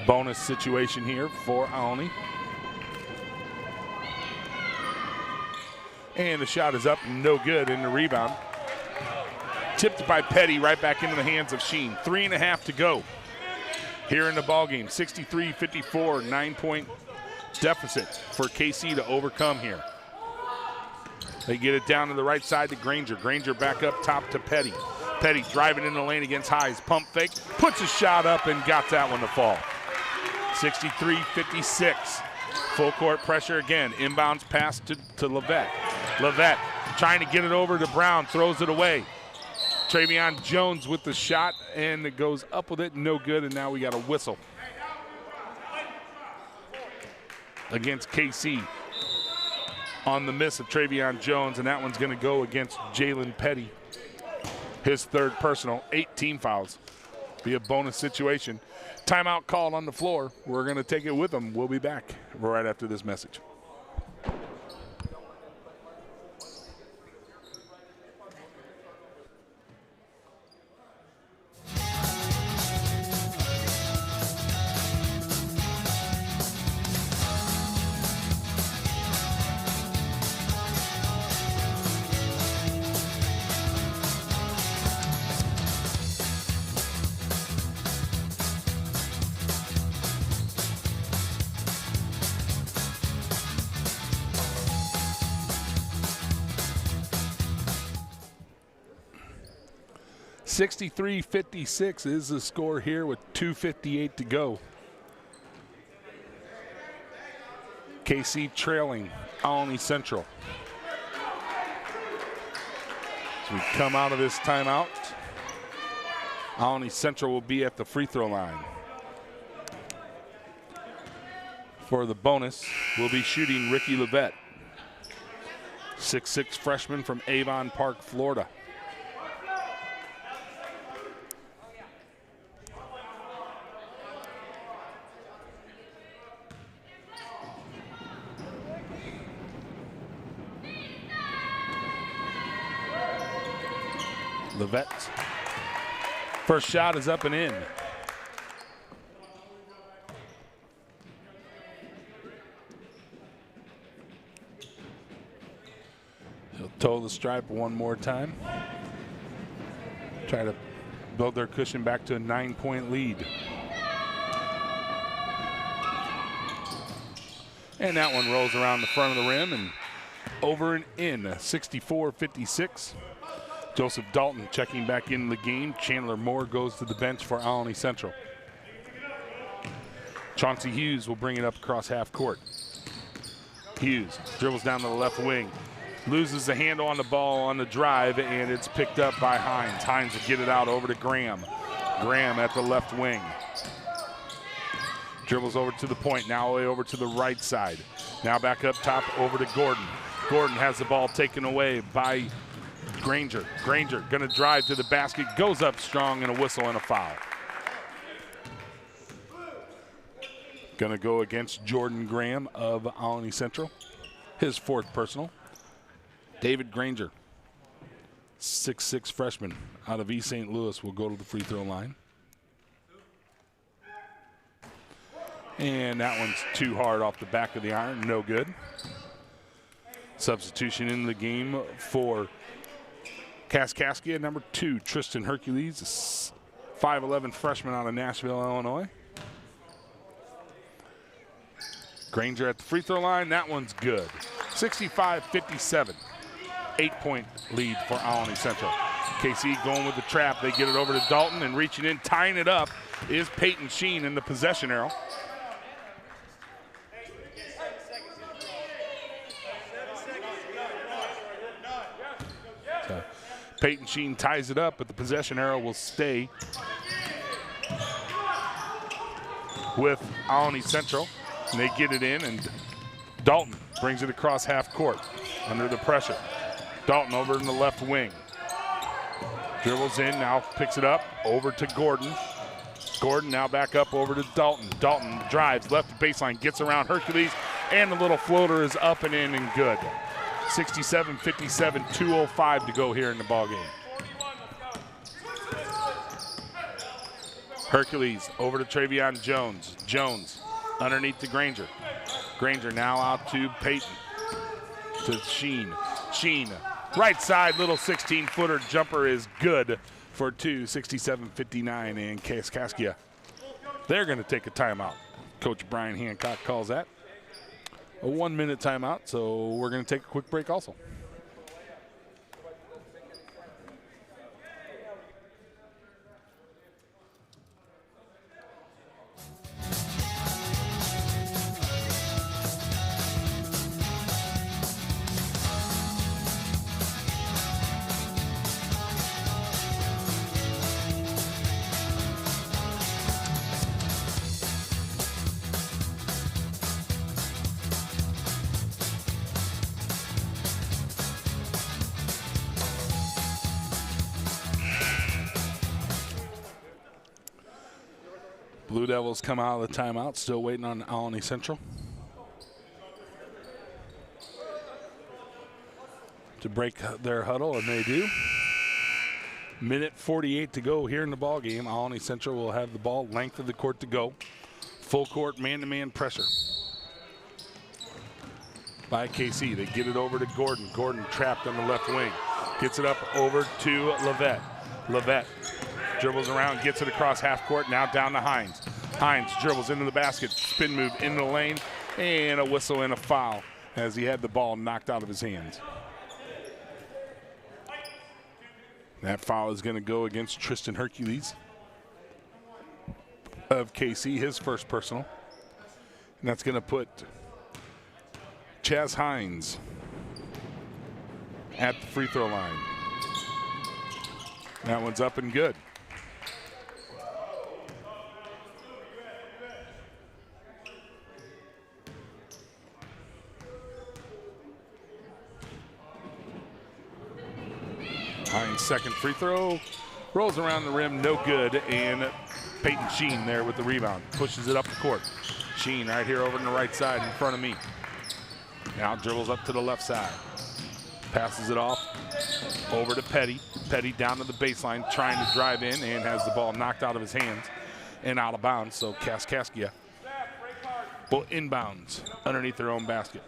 Speaker 1: Bonus situation here for Alney. And the shot is up, no good, in the rebound. Tipped by Petty, right back into the hands of Sheen. 3.5 to go here in the ballgame. 63-54, 9-point deficit for KC to overcome here. They get it down to the right side to Granger. Granger back up top to Petty. Petty driving in the lane against Highs. Pump fake, puts a shot up and got that one to fall. 63-56. Full court pressure again. Inbounds pass to Levette. Levette trying to get it over to Brown, throws it away. Travion Jones with the shot, and it goes up with it, no good, and now we got a whistle against KC on the miss of Travion Jones, and that one's going to go against Jalen Petty. His 3rd personal, 8 team fouls. Be a bonus situation. Timeout called on the floor. We're going to take it with them. We'll be back right after this message. (63-56) is the score here with 2:58 to go. KC trailing Alney Central. As we come out of this timeout, Alney Central will be at the free throw line. For the bonus, we'll be shooting Ricky Levette, 6'6" freshman from Avon Park, Florida. Levette's first shot is up and in. He'll toe the stripe one more time. Try to build their cushion back to a 9-point lead. And that one rolls around the front of the rim and over and in. 64-56. Joseph Dalton checking back into the game. Chandler Moore goes to the bench for Alney Central. Chauncey Hughes will bring it up across half court. Hughes dribbles down to the left wing. Loses the handle on the ball on the drive, and it's picked up by Hines. Hines will get it out over to Graham. Graham at the left wing. Dribbles over to the point, now way over to the right side. Now back up top over to Gordon. Gordon has the ball taken away by Granger. Granger gonna drive to the basket, goes up strong, and a whistle and a foul. Gonna go against Jordan Graham of Alney Central. His 4th personal. David Granger, 6'6" freshman out of East St. Louis, will go to the free throw line. And that one's too hard off the back of the iron, no good. Substitution in the game for Kaskaskia, number 2, Tristan Hercules, 5'11" freshman out of Nashville, Illinois. Granger at the free throw line, that one's good. 65-57, 8-point lead for Alney Central. KC going with the trap, they get it over to Dalton, and reaching in, tying it up is Peyton Sheen in the possession arrow. Peyton Sheen ties it up, but the possession arrow will stay with Alney Central. And they get it in, and Dalton brings it across half court under the pressure. Dalton over in the left wing. Dribbles in, now picks it up, over to Gordon. Gordon now back up over to Dalton. Dalton drives left baseline, gets around Hercules, and the little floater is up and in and good. 67-57, 2:05 to go here in the ball game. Hercules over to Travion Jones. Jones underneath to Granger. Granger now out to Peyton. To Sheen. Sheen, right side, little 16-footer jumper is good for two, 67-59, and Kaskaskia. They're going to take a timeout. Coach Brian Hancock calls that a 1-minute timeout, so we're going to take a quick break also. Blue Devils come out of the timeout, still waiting on Alany Central to break their huddle, and they do. Minute 48 to go here in the ball game. Alany Central will have the ball, length of the court to go. Full court, man-to-man pressure by KC. They get it over to Gordon. Gordon trapped on the left wing. Gets it up over to Levette. Levette dribbles around, gets it across half court, now down to Hines. Hines dribbles into the basket, spin move into the lane, and a whistle and a foul as he had the ball knocked out of his hands. That foul is going to go against Tristan Hercules of KC, his first personal. And that's going to put Chaz Hines at the free throw line. That one's up and good. Hines' second free throw rolls around the rim, no good, and Peyton Sheen there with the rebound. Pushes it up the court. Sheen right here over on the right side in front of me. Now dribbles up to the left side. Passes it off over to Petty. Petty down to the baseline, trying to drive in, and has the ball knocked out of his hands and out of bounds. So Kaskaskia will inbounds underneath their own basket.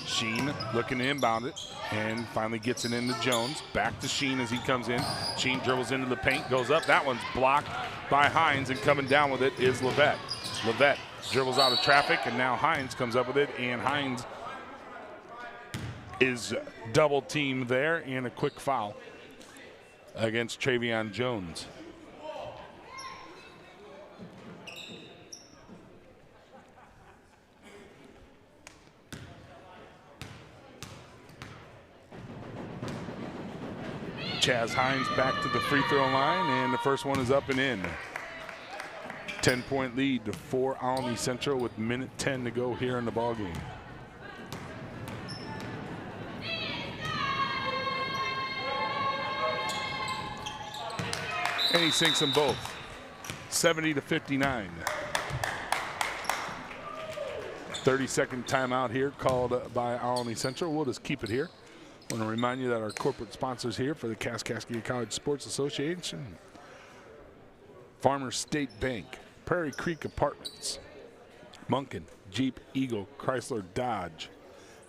Speaker 1: Sheen looking to inbound it and finally gets it into Jones. Back to Sheen as he comes in. Sheen dribbles into the paint, goes up. That one's blocked by Hines, and coming down with it is Levette. Levette dribbles out of traffic, and now Hines comes up with it, and Hines is double teamed there, and a quick foul against Travion Jones. Chaz Hines back to the free throw line, and the first one is up and in. 10-point lead for Alany Central with minute 10 to go here in the ball game. And he sinks them both. 70-59. 30-second timeout here called by Alany Central. We'll just keep it here. I want to remind you that our corporate sponsors here for the Kaskaskia College Sports Association: Farmers State Bank, Prairie Creek Apartments, Munkin, Jeep, Eagle, Chrysler, Dodge,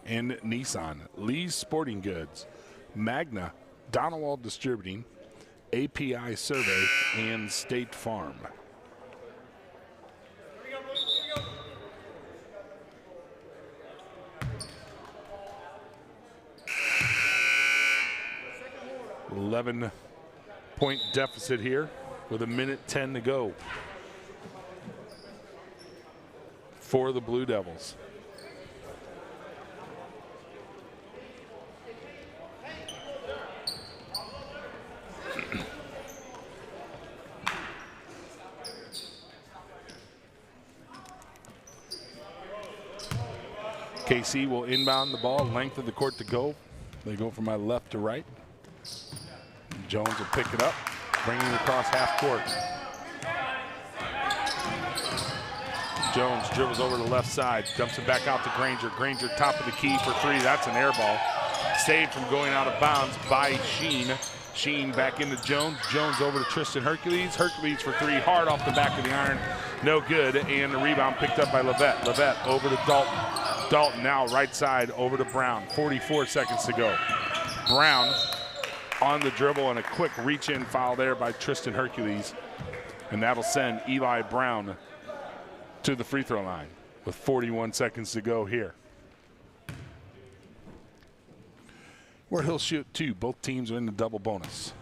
Speaker 1: and Nissan, Lee's Sporting Goods, Magna, Donowald Distributing, API Survey, and State Farm. $11-point deficit here with a minute 10 to go for the Blue Devils. KC will inbound the ball, length of the court to go. They go from my left to right. Jones will pick it up, bringing it across half court. Jones dribbles over to the left side, dumps it back out to Granger. Granger top of the key for three. That's an air ball. Saved from going out of bounds by Sheen. Sheen back into Jones. Jones over to Tristan Hercules. Hercules for three, hard off the back of the iron. No good, and the rebound picked up by Levette. Levette over to Dalton. Dalton now right side over to Brown. 44 seconds to go. Brown on the dribble and a quick reach-in foul there by Tristan Hercules. And that'll send Eli Brown to the free throw line with 41 seconds to go here. Where he'll shoot two. Both teams are in the double bonus.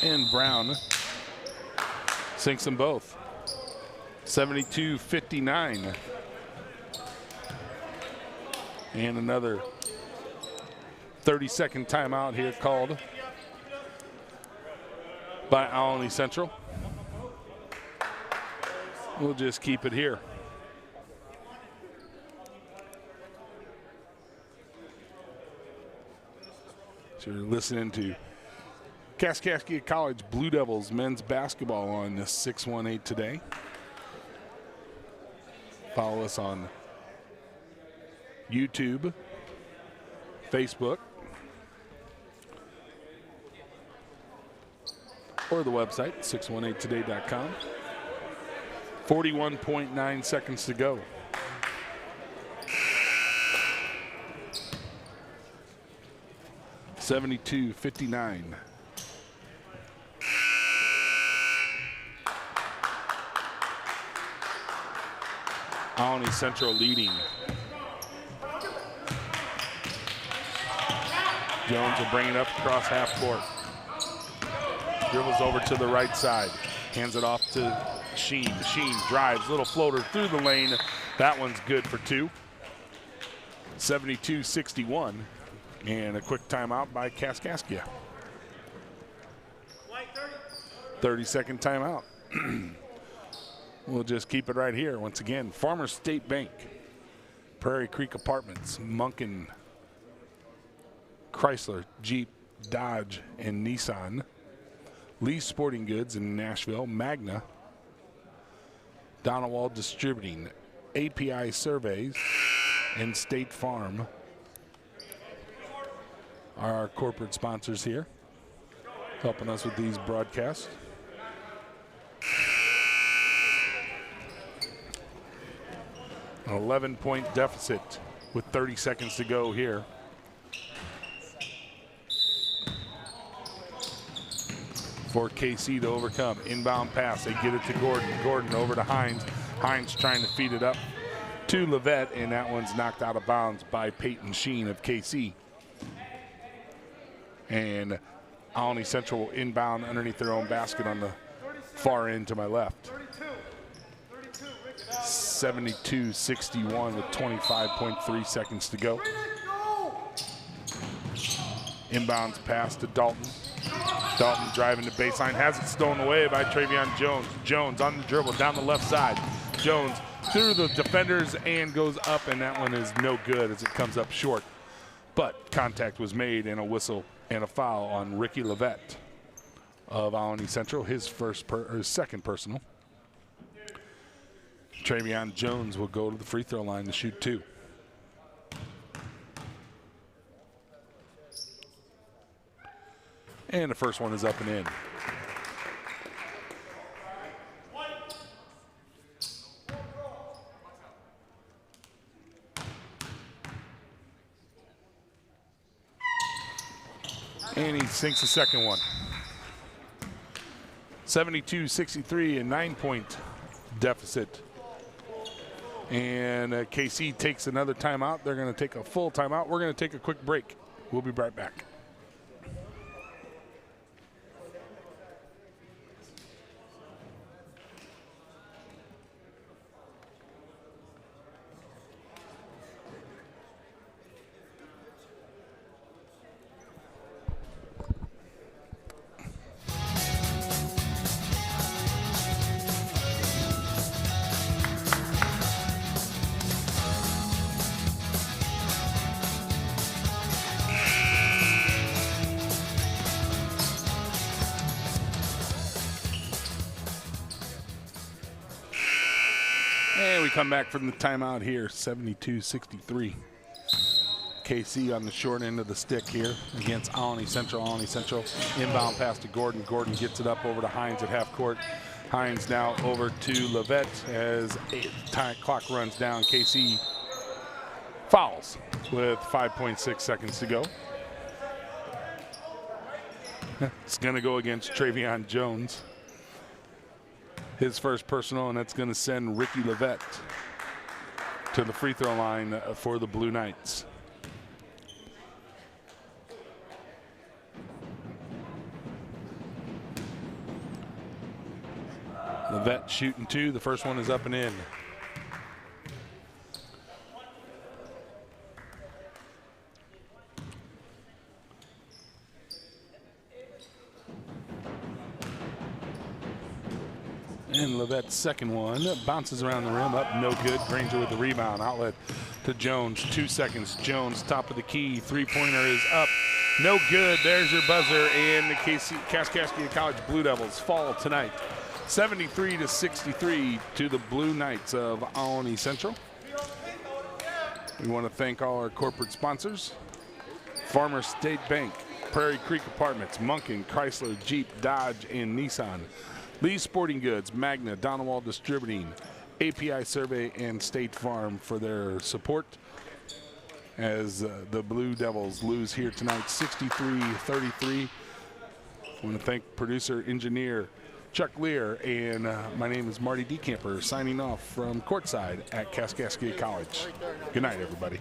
Speaker 1: And Brown sinks them both. 72-59. And another 30-second timeout here called by Alany Central. We'll just keep it here. So you're listening to Kaskaskia College Blue Devils men's basketball on the 618 today. Follow us on YouTube, Facebook, or the website, 618today.com. 41.9 seconds to go. (72-59). Alany Central leading. Jones will bring it up across half court. Dribbles over to the right side. Hands it off to Sheen. Sheen drives, little floater through the lane. That one's good for two. 72-61. And a quick timeout by Kaskaskia. 30-second timeout. We'll just keep it right here. Once again, Farmers State Bank, Prairie Creek Apartments, Munkin, Chrysler, Jeep, Dodge, and Nissan. Lee Sporting Goods in Nashville, Magna, Donald Distributing, API Surveys, and State Farm are our corporate sponsors here, helping us with these broadcasts. An 11-point deficit with 30 seconds to go here. For KC to overcome. Inbound pass, they get it to Gordon. Gordon over to Hines. Hines trying to feed it up to Levette, and that one's knocked out of bounds by Peyton Sheen of KC. And Alany Central will inbound underneath their own basket on the far end to my left. 72-61 with 25.3 seconds to go. Inbounds pass to Dalton. Dalton driving the baseline, has it stolen away by Travion Jones. Jones on the dribble down the left side. Jones through the defenders and goes up, and that one is no good as it comes up short. But contact was made and a whistle and a foul on Ricky Levette of Alany Central, his second personal. Travion Jones will go to the free throw line to shoot two. And the first one is up and in. And he sinks the second one. 72-63, a 9-point deficit. And KC takes another timeout. They're going to take a full timeout. We're going to take a quick break. We'll be right back. And we come back from the timeout here, 72-63. KC on the short end of the stick here against Alany Central. Alany Central inbound pass to Gordon. Gordon gets it up over to Hines at half court. Hines now over to Levette as clock runs down. KC fouls with 5.6 seconds to go. It's going to go against Travion Jones. His first personal, and that's going to send Ricky Levette to the free throw line for the Blue Knights. Levette shooting two. The first one is up and in. And Levette's second one bounces around the rim, up no good. Granger with the rebound, outlet to Jones. 2 seconds. Jones, top of the key. Three-pointer is up, no good. There's your buzzer, and the Kaskaskia College Blue Devils fall tonight, 73-63 to the Blue Knights of Alany Central. We want to thank all our corporate sponsors: Farmer State Bank, Prairie Creek Apartments, Munkin, Chrysler, Jeep, Dodge, and Nissan. Lee's Sporting Goods, Magna, Donald Distributing, API Survey, and State Farm for their support as the Blue Devils lose here tonight, 63-33. I want to thank producer, engineer Chuck Lear, and my name is Marty DeCamper, signing off from courtside at Kaskaskia College. Good night, everybody.